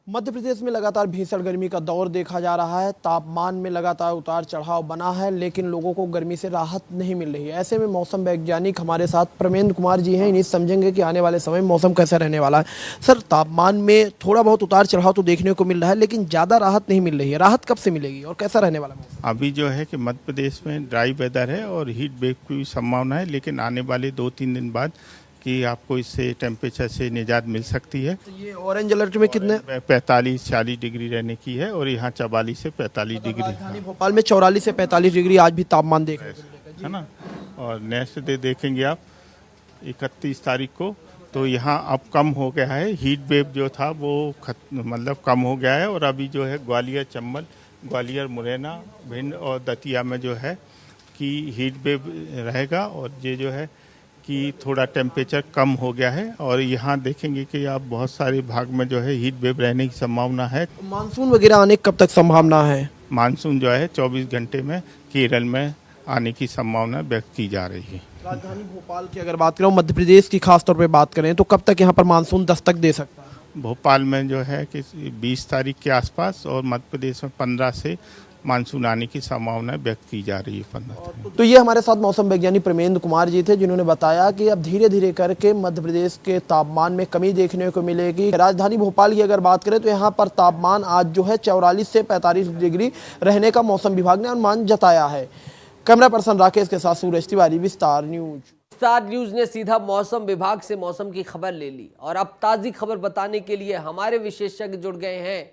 Speaker 2: मध्य प्रदेश में लगातार भीषण गर्मी का दौर देखा जा रहा है। तापमान में लगातार उतार चढ़ाव बना है, लेकिन लोगों को गर्मी से राहत नहीं मिल रही है। ऐसे में मौसम वैज्ञानिक हमारे साथ प्रमेंद्र कुमार जी हैं, इन्हीं समझेंगे कि आने वाले समय में मौसम कैसा रहने वाला है। सर, तापमान में थोड़ा बहुत उतार चढ़ाव तो देखने को मिल रहा है, लेकिन ज़्यादा राहत नहीं मिल रही है। राहत कब से मिलेगी और कैसा रहने वाला मौसम?
Speaker 13: अभी जो है कि मध्य प्रदेश में ड्राई वेदर है और हीट वेव की संभावना है, लेकिन आने वाले 2-3 दिन बाद कि आपको इससे टेम्परेचर से निजात मिल सकती है।
Speaker 2: तो ये ऑरेंज अलर्ट में कितने?
Speaker 13: 45-40 डिग्री रहने की है और यहाँ 44 से 45 डिग्री।
Speaker 2: राजधानी भोपाल में 44 से 45 डिग्री आज भी तापमान देखने को मिलेगा,
Speaker 13: है ना। और नेक्स्ट डे देखेंगे आप 31 तारीख को, तो यहाँ अब कम हो गया है। हीट वेव जो था वो मतलब कम हो गया है। और अभी जो है ग्वालियर, चंबल, ग्वालियर, मुरैना, भिंड और दतिया में जो है कि हीट वेव रहेगा, और ये जो है कि थोड़ा टेम्परेचर कम हो गया है। और यहाँ देखेंगे कि आप बहुत सारे भाग में जो है हीट वेव रहने की संभावना है।
Speaker 2: मानसून वगैरह आने कब तक संभावना है?
Speaker 13: मानसून जो है 24 घंटे में केरल में आने की संभावना व्यक्त की जा रही है।
Speaker 2: राजधानी भोपाल की अगर बात करें, मध्य प्रदेश की खास तौर पे बात करें, तो कब तक यहाँ पर मानसून दस्तक दे सकता है?
Speaker 13: भोपाल में जो है कि 20 तारीख के आसपास और मध्य प्रदेश में 15 से मानसून आने की संभावना व्यक्त की जा रही है 15।
Speaker 2: तो ये हमारे साथ मौसम वैज्ञानिक प्रमेंद्र कुमार जी थे, जिन्होंने बताया कि अब धीरे धीरे करके मध्य प्रदेश के तापमान में कमी देखने को मिलेगी। राजधानी भोपाल की अगर बात करें तो यहाँ पर तापमान आज जो है 44 से 45 डिग्री रहने का मौसम विभाग ने अनुमान जताया है। कैमरा पर्सन राकेश के साथ सूरज तिवारी, विस्तार न्यूज।
Speaker 1: विस्तार न्यूज ने सीधा मौसम विभाग से मौसम की खबर ले ली, और अब ताज़ी खबर बताने के लिए हमारे विशेषज्ञ जुड़ गए हैं।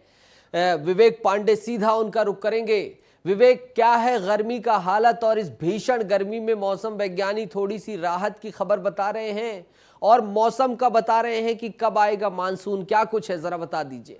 Speaker 1: विवेक पांडे, सीधा उनका रुख करेंगे। विवेक, क्या है गर्मी का हालत, और इस भीषण गर्मी में मौसम वैज्ञानिक थोड़ी सी राहत की खबर बता रहे हैं, और मौसम का बता रहे हैं कि कब आएगा मानसून, क्या कुछ है जरा बता दीजिए।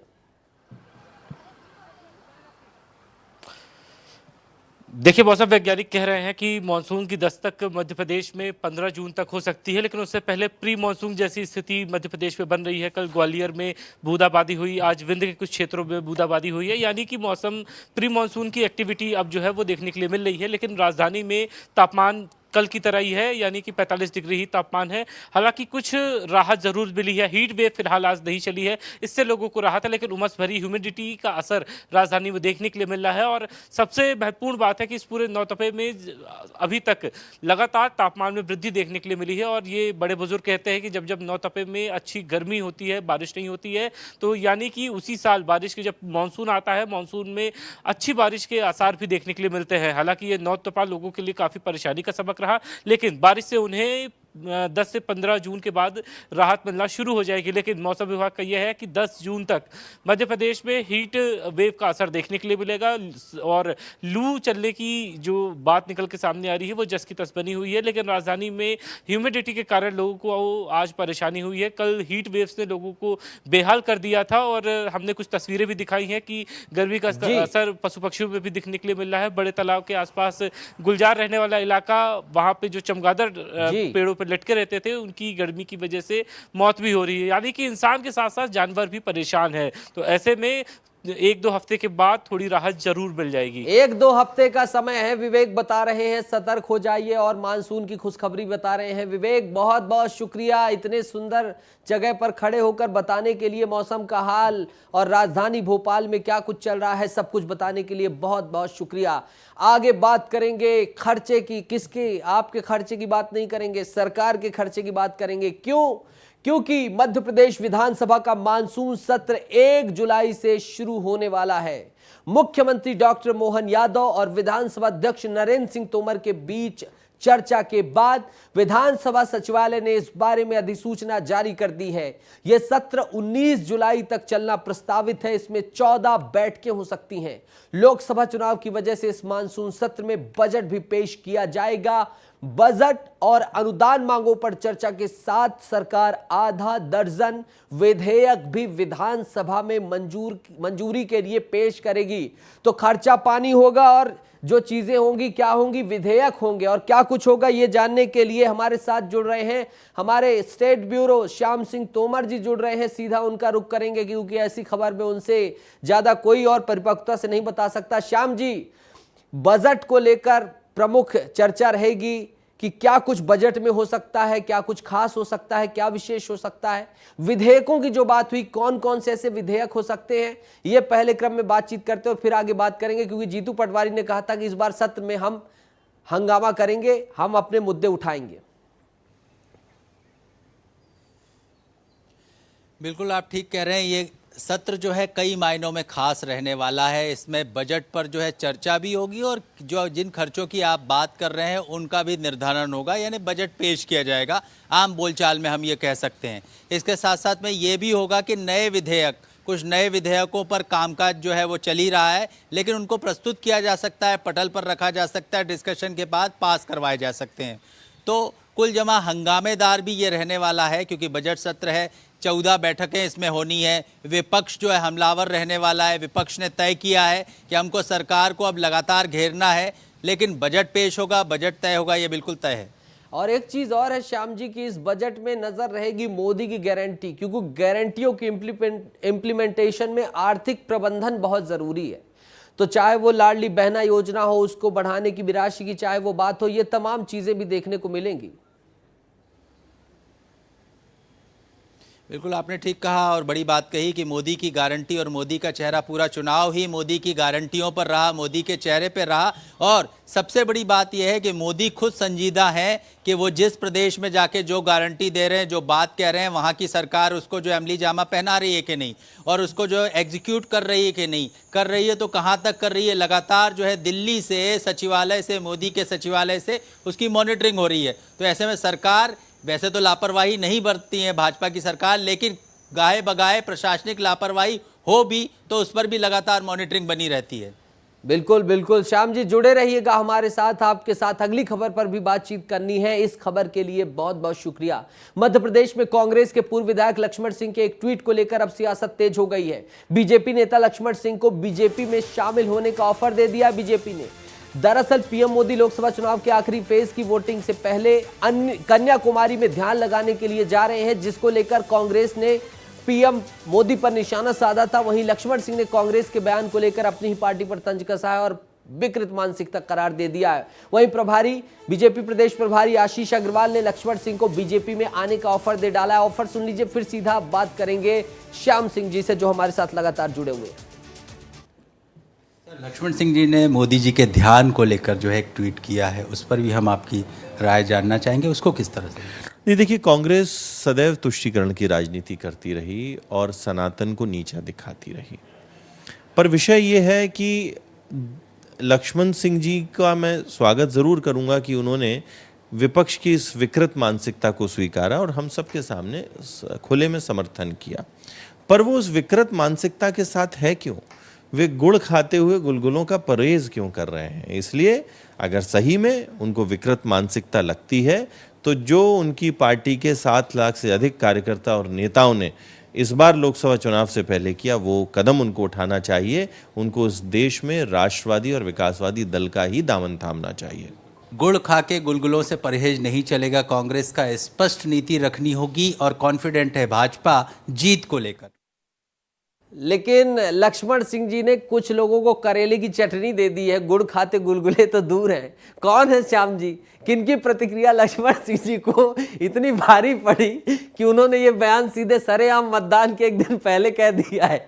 Speaker 14: देखिए, मौसम वैज्ञानिक कह रहे हैं कि मानसून की दस्तक मध्य प्रदेश में 15 जून तक हो सकती है, लेकिन उससे पहले प्री मानसून जैसी स्थिति मध्य प्रदेश में बन रही है। कल ग्वालियर में बूंदाबांदी हुई, आज विंध्य के कुछ क्षेत्रों में बूंदाबांदी हुई है, यानी कि मौसम प्री मानसून की एक्टिविटी अब जो है वो देखने के लिए मिल रही है। लेकिन राजधानी में तापमान कल की तरह ही है, यानी कि 45 डिग्री ही तापमान है। हालांकि कुछ राहत जरूर मिली है, हीट वेव फिलहाल आज नहीं चली है, इससे लोगों को राहत है, लेकिन उमस भरी ह्यूमिडिटी का असर राजधानी में देखने के लिए मिल रहा है। और सबसे महत्वपूर्ण बात है कि इस पूरे नौतपे में अभी तक लगातार तापमान में वृद्धि देखने के लिए मिली है। और ये बड़े बुजुर्ग कहते हैं कि जब जब नौतपे में अच्छी गर्मी होती है, बारिश नहीं होती है, तो यानी कि उसी साल बारिश के जब मानसून आता है, मानसून में अच्छी बारिश के आसार भी देखने के लिए मिलते हैं। हालांकि ये नौतपा लोगों के लिए काफ़ी परेशानी का सबक रहा, लेकिन बारिश से उन्हें 10 से 15 जून के बाद राहत मिलना शुरू हो जाएगी। लेकिन मौसम विभाग का यह है कि 10 जून तक मध्य प्रदेश में हीट वेव का असर देखने के लिए मिलेगा और लू चलने की जो बात निकल के सामने आ रही है वो जस की तस बनी हुई है। लेकिन राजधानी में ह्यूमिडिटी के कारण लोगों को आज परेशानी हुई है। कल हीट वेव्स ने लोगों को बेहाल कर दिया था और हमने कुछ तस्वीरें भी दिखाई हैं कि गर्मी का असर पशु पक्षियों में भी दिखने के लिए मिल रहा है। बड़े तालाब के आसपास गुलजार रहने वाला इलाका, वहां पे जो चमगादड़ पेड़ों पर लटके रहते थे, उनकी गर्मी की वजह से मौत भी हो रही है, यानी कि इंसान के साथ साथ जानवर भी परेशान है। तो ऐसे में 1-2 हफ्ते के बाद थोड़ी राहत जरूर मिल जाएगी।
Speaker 1: 1-2 हफ्ते का समय है, विवेक बता रहे हैं सतर्क हो जाइए और मानसून की खुशखबरी बता रहे हैं। विवेक, बहुत बहुत शुक्रिया इतने सुंदर जगह पर खड़े होकर बताने के लिए मौसम का हाल और राजधानी भोपाल में क्या कुछ चल रहा है, सब कुछ बताने के लिए बहुत बहुत शुक्रिया। आगे बात करेंगे खर्चे की, किसके, आपके खर्चे की बात नहीं करेंगे, सरकार के खर्चे की बात करेंगे। क्यों? क्योंकि मध्य प्रदेश विधानसभा का मानसून सत्र 1 जुलाई से शुरू होने वाला है। मुख्यमंत्री डॉक्टर मोहन यादव और विधानसभा अध्यक्ष नरेंद्र सिंह तोमर के बीच चर्चा के बाद विधानसभा सचिवालय ने इस बारे में अधिसूचना जारी कर दी है। यह सत्र 19 जुलाई तक चलना प्रस्तावित है। इसमें 14 बैठकें हो सकती हैं। लोकसभा चुनाव की वजह से इस मानसून सत्र में बजट भी पेश किया जाएगा। बजट और अनुदान मांगों पर चर्चा के साथ सरकार आधा दर्जन विधेयक भी विधानसभा में मंजूरी के लिए पेश करेगी। तो खर्चा पानी होगा और जो चीजें होंगी, क्या होंगी, विधेयक होंगे और क्या कुछ होगा, ये जानने के लिए हमारे साथ जुड़ रहे हैं हमारे स्टेट ब्यूरो श्याम सिंह तोमर जी जुड़ रहे हैं। सीधा उनका रुख करेंगे क्योंकि ऐसी खबर में उनसे ज्यादा कोई और परिपक्वता से नहीं बता सकता। श्याम जी, बजट को लेकर प्रमुख चर्चा रहेगी कि क्या कुछ बजट में हो सकता है, क्या कुछ खास हो सकता है, क्या विशेष हो सकता है। विधेयकों की जो बात हुई, कौन कौन से ऐसे विधेयक हो सकते हैं, ये पहले क्रम में बातचीत करते और फिर आगे बात करेंगे, क्योंकि जीतू पटवारी ने कहा था कि इस बार सत्र में हम हंगामा करेंगे, हम अपने मुद्दे उठाएंगे।
Speaker 15: बिल्कुल आप ठीक कह रहे हैं। ये सत्र जो है कई मायनों में खास रहने वाला है। इसमें बजट पर जो है चर्चा भी होगी और जो जिन खर्चों की आप बात कर रहे हैं उनका भी निर्धारण होगा, यानी बजट पेश किया जाएगा। आम बोलचाल में हम ये कह सकते हैं। इसके साथ साथ में ये भी होगा कि कुछ नए विधेयकों पर कामकाज जो है वो चल ही रहा है, लेकिन उनको प्रस्तुत किया जा सकता है, पटल पर रखा जा सकता है, डिस्कशन के बाद पास करवाए जा सकते हैं। तो कुल जमा हंगामेदार भी ये रहने वाला है, क्योंकि बजट सत्र है, 14 बैठकें इसमें होनी है। विपक्ष जो है हमलावर रहने वाला है। विपक्ष ने तय किया है कि हमको सरकार को अब लगातार घेरना है, लेकिन बजट पेश होगा, बजट तय होगा, ये बिल्कुल तय है।
Speaker 1: और एक चीज और है श्याम जी की इस बजट में नजर रहेगी मोदी की गारंटी, क्योंकि गारंटियों की इम्प्लीमेंटेशन में आर्थिक प्रबंधन बहुत जरूरी है। तो चाहे वो लाडली बहना योजना हो, उसको बढ़ाने की भी राशि की चाहे वो बात हो, ये तमाम चीजें भी देखने को मिलेंगी।
Speaker 15: बिल्कुल आपने ठीक कहा और बड़ी बात कही कि मोदी की गारंटी, और मोदी का चेहरा पूरा चुनाव ही मोदी की गारंटियों पर रहा, मोदी के चेहरे पर रहा। और सबसे बड़ी बात यह है कि मोदी खुद संजीदा हैं कि वो जिस प्रदेश में जाके जो गारंटी दे रहे हैं, जो बात कह रहे हैं, वहाँ की सरकार उसको जो अमली जामा पहना रही है कि नहीं, और उसको जो एग्जीक्यूट कर रही है कि नहीं कर रही है, तो कहाँ तक कर रही है। लगातार जो है दिल्ली से सचिवालय से, मोदी के सचिवालय से उसकी मॉनिटरिंग हो रही है। तो ऐसे में सरकार वैसे तो लापरवाही नहीं बरतती है भाजपा की सरकार, लेकिन गाहे बगाहे प्रशासनिक लापरवाही हो भी तो उस पर भी लगातार मॉनिटरिंग बनी रहती है।
Speaker 1: बिल्कुल बिल्कुल श्याम जी, जुड़े रहिएगा हमारे साथ। आपके साथ अगली खबर पर भी बातचीत करनी है। इस खबर के लिए बहुत बहुत शुक्रिया। मध्य प्रदेश में कांग्रेस के पूर्व विधायक लक्ष्मण सिंह के एक ट्वीट को लेकर अब सियासत तेज हो गई है। बीजेपी नेता लक्ष्मण सिंह को बीजेपी में शामिल होने का ऑफर दे दिया बीजेपी ने। दरअसल पीएम मोदी लोकसभा चुनाव के आखिरी फेज की वोटिंग से पहले कन्याकुमारी में ध्यान लगाने के लिए जा रहे हैं, जिसको लेकर कांग्रेस ने पीएम मोदी पर निशाना साधा था। वहीं लक्ष्मण सिंह ने कांग्रेस के बयान को लेकर अपनी ही पार्टी पर तंज कसा है और विकृत मानसिकता करार दे दिया है। वहीं बीजेपी प्रदेश प्रभारी आशीष अग्रवाल ने लक्ष्मण सिंह को बीजेपी में आने का ऑफर दे डाला है। ऑफर सुन लीजिए, फिर सीधा बात करेंगे श्याम सिंह जी से जो हमारे साथ लगातार जुड़े हुए हैं।
Speaker 15: लक्ष्मण सिंह जी ने मोदी जी के ध्यान को लेकर जो है एक ट्वीट किया है, उस पर भी हम आपकी राय जानना चाहेंगे, उसको किस तरह से?
Speaker 16: नहीं, देखिए, कांग्रेस सदैव तुष्टीकरण की राजनीति करती रही और सनातन को नीचा दिखाती रही। पर विषय ये है कि लक्ष्मण सिंह जी का मैं स्वागत जरूर करूंगा कि उन्होंने विपक्ष की इस विकृत मानसिकता को स्वीकारा और हम सबके सामने खुले में समर्थन किया। पर वो उस विकृत मानसिकता के साथ है क्यों? वे गुड़ खाते हुए गुलगुलों का परहेज क्यों कर रहे हैं? इसलिए अगर सही में उनको विकृत मानसिकता लगती है तो जो उनकी पार्टी के 7 लाख से अधिक कार्यकर्ता और नेताओं ने इस बार लोकसभा चुनाव से पहले किया, वो कदम उनको उठाना चाहिए। उनको इस देश में राष्ट्रवादी और विकासवादी दल का ही दामन थामना चाहिए।
Speaker 15: गुड़ खा के गुलगुलों से परहेज नहीं चलेगा, कांग्रेस का स्पष्ट नीति रखनी होगी और कॉन्फिडेंट है भाजपा जीत को लेकर।
Speaker 1: लेकिन लक्ष्मण सिंह जी ने कुछ लोगों को करेले की चटनी दे दी है, गुड़ खाते गुलगुले तो दूर हैं। कौन है श्याम जी? किनकी प्रतिक्रिया लक्ष्मण सिंह जी को इतनी भारी पड़ी कि उन्होंने ये बयान सीधे सरेआम मतदान के एक दिन पहले कह दिया है?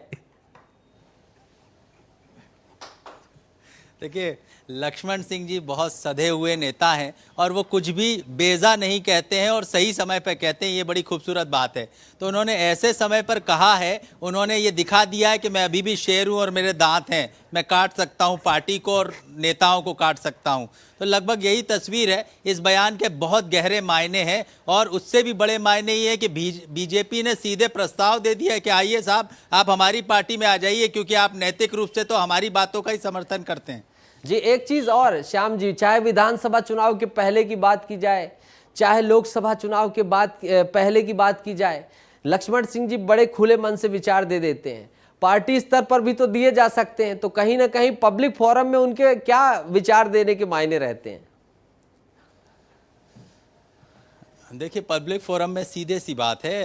Speaker 15: देखिए, लक्ष्मण सिंह जी बहुत सधे हुए नेता हैं और वो कुछ भी बेजा नहीं कहते हैं और सही समय पर कहते हैं, ये बड़ी खूबसूरत बात है। तो उन्होंने ऐसे समय पर कहा है, उन्होंने ये दिखा दिया है कि मैं अभी भी शेर हूँ और मेरे दांत हैं, मैं काट सकता हूँ पार्टी को और नेताओं को काट सकता हूँ। तो लगभग यही तस्वीर है। इस बयान के बहुत गहरे मायने हैं और उससे भी बड़े मायने ये है कि बीजेपी ने सीधे प्रस्ताव दे दिया है कि आइए साहब, आप हमारी पार्टी में आ जाइए, क्योंकि आप नैतिक रूप से तो हमारी बातों का ही समर्थन करते हैं।
Speaker 1: जी, एक चीज और श्याम जी, चाहे विधानसभा चुनाव के पहले की बात की जाए, चाहे लोकसभा चुनाव के बाद पहले की बात की जाए, लक्ष्मण सिंह जी बड़े खुले मन से विचार दे देते हैं। पार्टी स्तर पर भी तो दिए जा सकते हैं, तो कहीं ना कहीं पब्लिक फोरम में उनके क्या विचार देने के मायने रहते हैं?
Speaker 15: देखिए, पब्लिक फोरम में सीधे सी बात है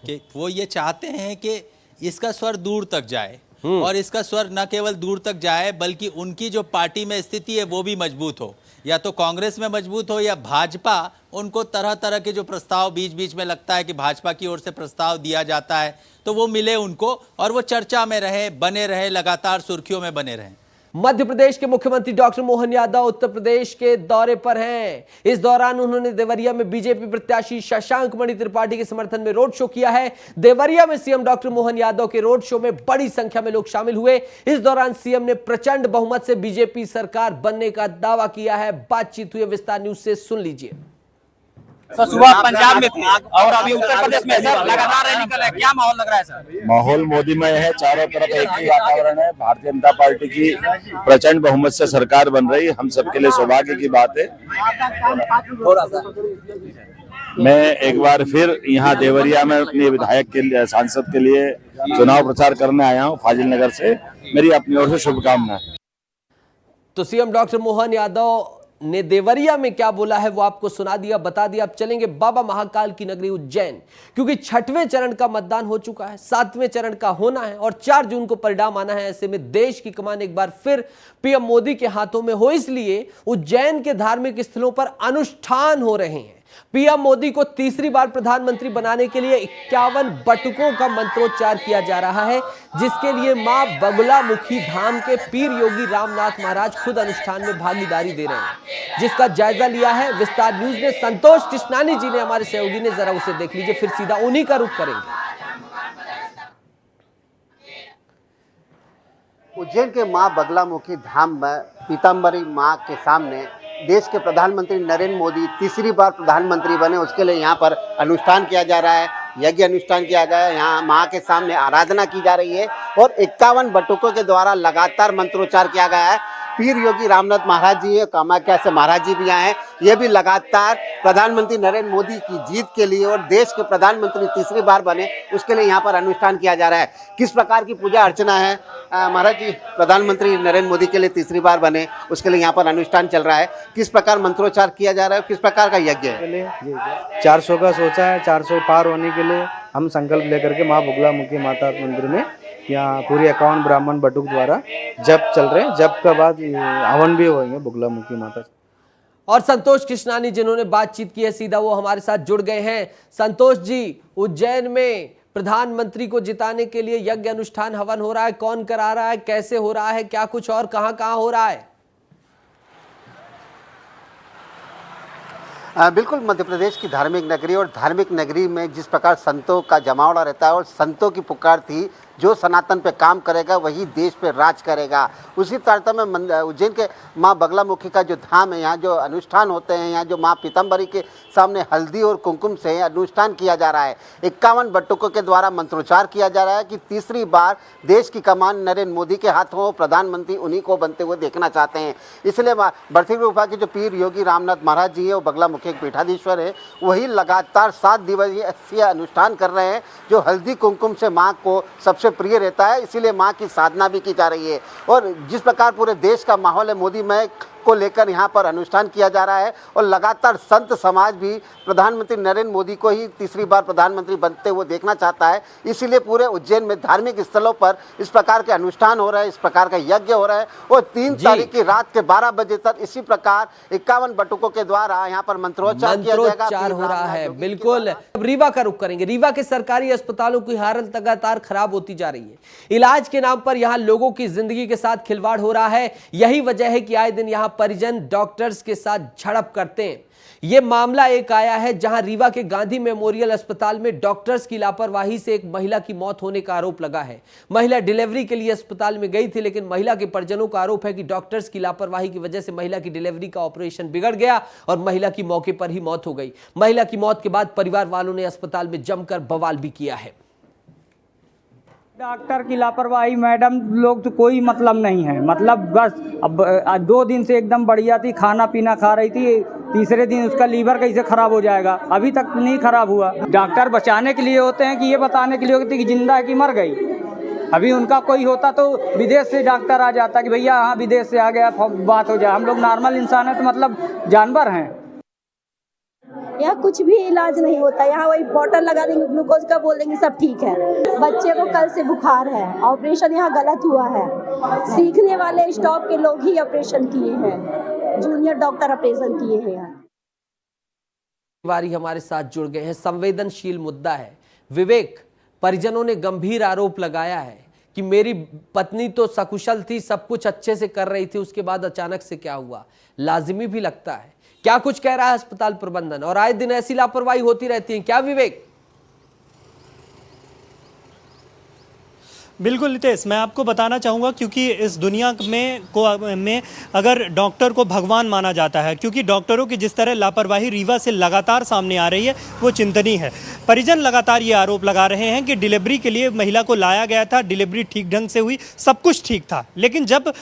Speaker 15: कि वो ये चाहते हैं कि इसका स्वर दूर तक जाए और इसका स्वर न केवल दूर तक जाए बल्कि उनकी जो पार्टी में स्थिति है वो भी मजबूत हो, या तो कांग्रेस में मजबूत हो या भाजपा उनको तरह तरह के जो प्रस्ताव बीच बीच में लगता है कि भाजपा की ओर से प्रस्ताव दिया जाता है तो वो मिले उनको और वो चर्चा में रहे, बने रहे, लगातार सुर्खियों में बने रहे।
Speaker 1: मध्य प्रदेश के मुख्यमंत्री डॉक्टर मोहन यादव उत्तर प्रदेश के दौरे पर हैं। इस दौरान उन्होंने देवरिया में बीजेपी प्रत्याशी शशांक मणि त्रिपाठी के समर्थन में रोड शो किया है। देवरिया में सीएम डॉक्टर मोहन यादव के रोड शो में बड़ी संख्या में लोग शामिल हुए। इस दौरान सीएम ने प्रचंड बहुमत से बीजेपी सरकार बनने का दावा किया है। बातचीत हुई विस्तार न्यूज से, सुन लीजिए।
Speaker 17: सर, सुबह पंजाब में थे और अभी उत्तर प्रदेश में सर लगातार निकल रहा है, क्या माहौल लग रहा है सर?
Speaker 18: माहौल मोदीमय है, चारों तरफ एक ही वातावरण है। भारतीय जनता पार्टी की प्रचंड बहुमत से सरकार बन रही है, हम सबके लिए सौभाग्य की बात है। मैं एक बार फिर यहाँ देवरिया में अपने विधायक के लिए, सांसद के लिए चुनाव प्रचार करने आया हूँ फाजिल नगर से। मेरी अपनी ओर से शुभकामनाएं।
Speaker 1: तो सीएम डॉक्टर मोहन यादव ने देवरिया में क्या बोला है वो आपको सुना दिया, बता दिया। अब चलेंगे बाबा महाकाल की नगरी उज्जैन, क्योंकि 6वें चरण का मतदान हो चुका है, 7वें चरण का होना है और 4 जून को परिणाम आना है। ऐसे में देश की कमान एक बार फिर पीएम मोदी के हाथों में हो, इसलिए उज्जैन के धार्मिक स्थलों पर अनुष्ठान हो रहे हैं। पीएम मोदी को तीसरी बार प्रधानमंत्री बनाने के लिए 51 बटुकों का मंत्रोच्चार किया जा रहा है, जिसके लिए मां बगुलामुखी धाम के पीर योगी रामनाथ महाराज खुद अनुष्ठान में भागीदारी दे रहे हैं, जिसका जायजा लिया है विस्तार न्यूज ने। संतोष कृष्णानी जी ने, हमारे सहयोगी ने, जरा उसे देख लीजिए, फिर सीधा उन्हीं का रुख करेंगे।
Speaker 19: उज्जैन के मां बगलामुखी धाम में पीताम्बरी मां के सामने देश के प्रधानमंत्री नरेंद्र मोदी तीसरी बार प्रधानमंत्री बने, उसके लिए यहाँ पर अनुष्ठान किया जा रहा है, यज्ञ अनुष्ठान किया गया है। यहाँ मां के सामने आराधना की जा रही है और 51 बटुकों के द्वारा लगातार मंत्रोच्चार किया गया है। पीर योगी रामनाथ महाराज जी है, कामाख्या से महाराज जी भी आए हैं। ये भी लगातार प्रधानमंत्री नरेंद्र मोदी की जीत के लिए और देश के प्रधानमंत्री तीसरी बार बने उसके लिए यहाँ पर अनुष्ठान किया जा रहा है। किस प्रकार की पूजा अर्चना है महाराज जी? प्रधानमंत्री नरेंद्र मोदी के लिए तीसरी बार बने उसके लिए यहाँ पर अनुष्ठान चल रहा है, किस प्रकार मंत्रोच्चार किया जा रहा है, किस प्रकार का यज्ञ है?
Speaker 20: 400 का सोचा है, 400 पार होने के लिए हम संकल्प लेकर के माँ बगलामुखी माता मंदिर में यहाँ पूरी 51 ब्राह्मण बटुक द्वारा जप चल रहे हैं। जप के बाद हवन भी होंगे बगलामुखी माता।
Speaker 1: और संतोष कृष्णानी जिन्होंने बातचीत की है सीधा वो हमारे साथ जुड़ गए हैं। संतोष जी, उज्जैन में प्रधानमंत्री को जिताने के लिए यज्ञ अनुष्ठान हवन हो रहा है, कौन करा रहा है, कैसे हो रहा है, क्या कुछ और कहां कहां हो रहा है?
Speaker 19: बिल्कुल, मध्य प्रदेश की धार्मिक नगरी और धार्मिक नगरी में जिस प्रकार संतों का जमावड़ा रहता है और संतों की पुकार थी जो सनातन पे काम करेगा वही देश पे राज करेगा, उसी तारतम्य में उज्जैन के माँ बगलामुखी का जो धाम है, यहाँ जो अनुष्ठान होते हैं, यहाँ जो माँ पीताम्बरी के सामने हल्दी और कुमकुम से अनुष्ठान किया जा रहा है। 51 बटुकों के द्वारा मंत्रोच्चार किया जा रहा है कि तीसरी बार देश की कमान नरेंद्र मोदी के हाथ हो, प्रधानमंत्री उन्हीं को बनते हुए देखना चाहते हैं। इसलिए बरथी गुफा के जो पीर योगी रामनाथ महाराज जी है वो बगलामुखी एक पीठाधीश्वर है, वही लगातार 7 दिवसीय अनुष्ठान कर रहे हैं जो हल्दी कुमकुम से माँ को सबसे प्रिय रहता है। इसीलिए मां की साधना भी की जा रही है और जिस प्रकार पूरे देश का माहौल है मोदी मय को लेकर यहाँ पर अनुष्ठान किया जा रहा है और लगातार संत समाज भी प्रधानमंत्री नरेंद्र मोदी को ही तीसरी बार प्रधानमंत्री बनते हुए देखना चाहता है। इसीलिए पूरे उज्जैन में धार्मिक स्थलों पर इस प्रकार के अनुष्ठान हो रहे हैं, इस प्रकार का यज्ञ हो रहा है और 3 तारीख की रात के 12 बजे तक इसी प्रकार 51 बटुकों के द्वारा यहाँ पर मंत्रोच्चार किया जाएगा,
Speaker 1: हो रहा है। बिल्कुल, रीवा का रुख करेंगे। रीवा के सरकारी अस्पतालों की हालत लगातार खराब होती जा रही है। इलाज के नाम पर यहाँ लोगों की जिंदगी के साथ खिलवाड़ हो रहा है। यही वजह है कि आए दिन यहाँ परिजन डॉक्टर्स के साथ झड़प करते हैं। यह मामला एक आया है जहां रीवा के गांधी मेमोरियल अस्पताल में डॉक्टर्स की लापरवाही से एक महिला की मौत होने का आरोप लगा है। महिला डिलीवरी के लिए अस्पताल में गई थी, लेकिन महिला के परिजनों का आरोप है कि डॉक्टर्स की लापरवाही की वजह से महिला की डिलीवरी का ऑपरेशन बिगड़ गया और महिला की मौके पर ही मौत हो गई। महिला की मौत के बाद परिवार वालों ने अस्पताल में जमकर बवाल भी किया है।
Speaker 20: डॉक्टर की लापरवाही मैडम लोग तो कोई मतलब नहीं है, मतलब बस अब 2 दिन से एकदम बढ़िया थी, खाना पीना खा रही थी, तीसरे दिन उसका लीवर कैसे खराब हो जाएगा, अभी तक नहीं खराब हुआ। डॉक्टर बचाने के लिए होते हैं कि ये बताने के लिए होते हैं कि जिंदा है कि मर गई। अभी उनका कोई होता तो विदेश से डॉक्टर आ जाता कि भैया हाँ विदेश से आ गया, बात हो जाए। हम लोग नॉर्मल इंसान है तो मतलब जानवर हैं।
Speaker 21: यहाँ कुछ भी इलाज नहीं होता, यहाँ वही बॉटल लगा देंगे, ग्लूकोज का बोल देंगे सब ठीक है। बच्चे को कल से बुखार है, ऑपरेशन यहाँ गलत हुआ है, सीखने वाले स्टाफ के लोग ही ऑपरेशन किए हैं, जूनियर डॉक्टर ऑपरेशन किए हैं।
Speaker 1: तिवारी हमारे साथ जुड़ गए हैं। संवेदनशील मुद्दा है। विवेक, परिजनों ने गंभीर आरोप लगाया है कि मेरी पत्नी तो सकुशल थी, सब कुछ अच्छे से कर रही थी, उसके बाद अचानक से क्या हुआ। लाजिमी भी लगता है। क्या कुछ कह रहा है अस्पताल प्रबंधन? और आए दिन ऐसी लापरवाही होती रहती है क्या विवेक?
Speaker 22: बिल्कुल नितेश, मैं आपको बताना चाहूँगा क्योंकि इस दुनिया में अगर डॉक्टर को भगवान माना जाता है, क्योंकि डॉक्टरों की जिस तरह लापरवाही रीवा से लगातार सामने आ रही है वो चिंतनीय है। परिजन लगातार ये आरोप लगा रहे हैं कि डिलीवरी के लिए महिला को लाया गया था, डिलीवरी ठीक ढंग से हुई, सब कुछ ठीक था, लेकिन जब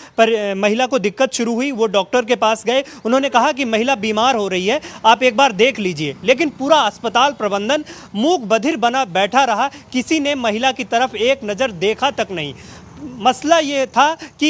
Speaker 22: महिला को दिक्कत शुरू हुई वो डॉक्टर के पास गए, उन्होंने कहा कि महिला बीमार हो रही है, आप एक बार देख लीजिए, लेकिन पूरा अस्पताल प्रबंधन मूक बधिर बना बैठा रहा, किसी ने महिला की तरफ एक नज़र देखा तक नहीं। मसला ये था कि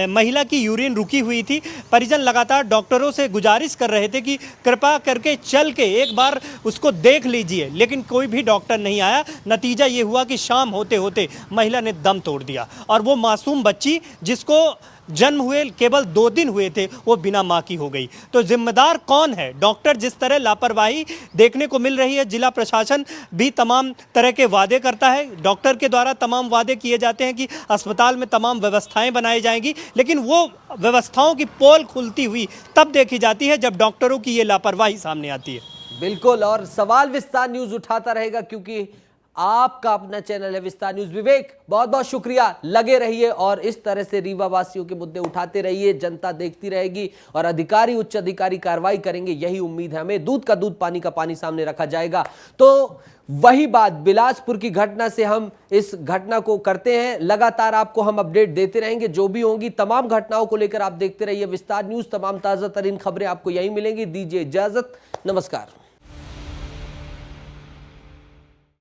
Speaker 22: महिला की यूरिन रुकी हुई थी। परिजन लगातार डॉक्टरों से गुजारिश कर रहे थे कि कृपा करके चल के एक बार उसको देख लीजिए, लेकिन कोई भी डॉक्टर नहीं आया। नतीजा ये हुआ कि शाम होते होते महिला ने दम तोड़ दिया और वो मासूम बच्ची जिसको जन्म हुए केवल 2 दिन हुए थे वो बिना मां की हो गई। तो जिम्मेदार कौन है? डॉक्टर जिस तरह लापरवाही देखने को मिल रही है, जिला प्रशासन भी तमाम तरह के वादे करता है, डॉक्टर के द्वारा तमाम वादे किए जाते हैं कि अस्पताल में तमाम व्यवस्थाएं बनाई जाएंगी, लेकिन वो व्यवस्थाओं की पोल खुलती हुई तब देखी जाती है जब डॉक्टरों की ये लापरवाही सामने आती है।
Speaker 1: बिल्कुल, और सवाल विस्तार न्यूज उठाता रहेगा क्योंकि आपका अपना चैनल है विस्तार न्यूज। विवेक, बहुत बहुत शुक्रिया, लगे रहिए और इस तरह से रीवा वासियों के मुद्दे उठाते रहिए, जनता देखती रहेगी और अधिकारी, उच्च अधिकारी कार्रवाई करेंगे, यही उम्मीद है हमें। दूध का दूध, पानी का पानी सामने रखा जाएगा। तो वही बात बिलासपुर की घटना से हम इस घटना को करते हैं, लगातार आपको हम अपडेट देते रहेंगे जो भी होंगी। तमाम घटनाओं को लेकर आप देखते रहिए विस्तार न्यूज, तमाम ताजा तरीन खबरें आपको यही मिलेंगी। दीजिए इजाजत, नमस्कार।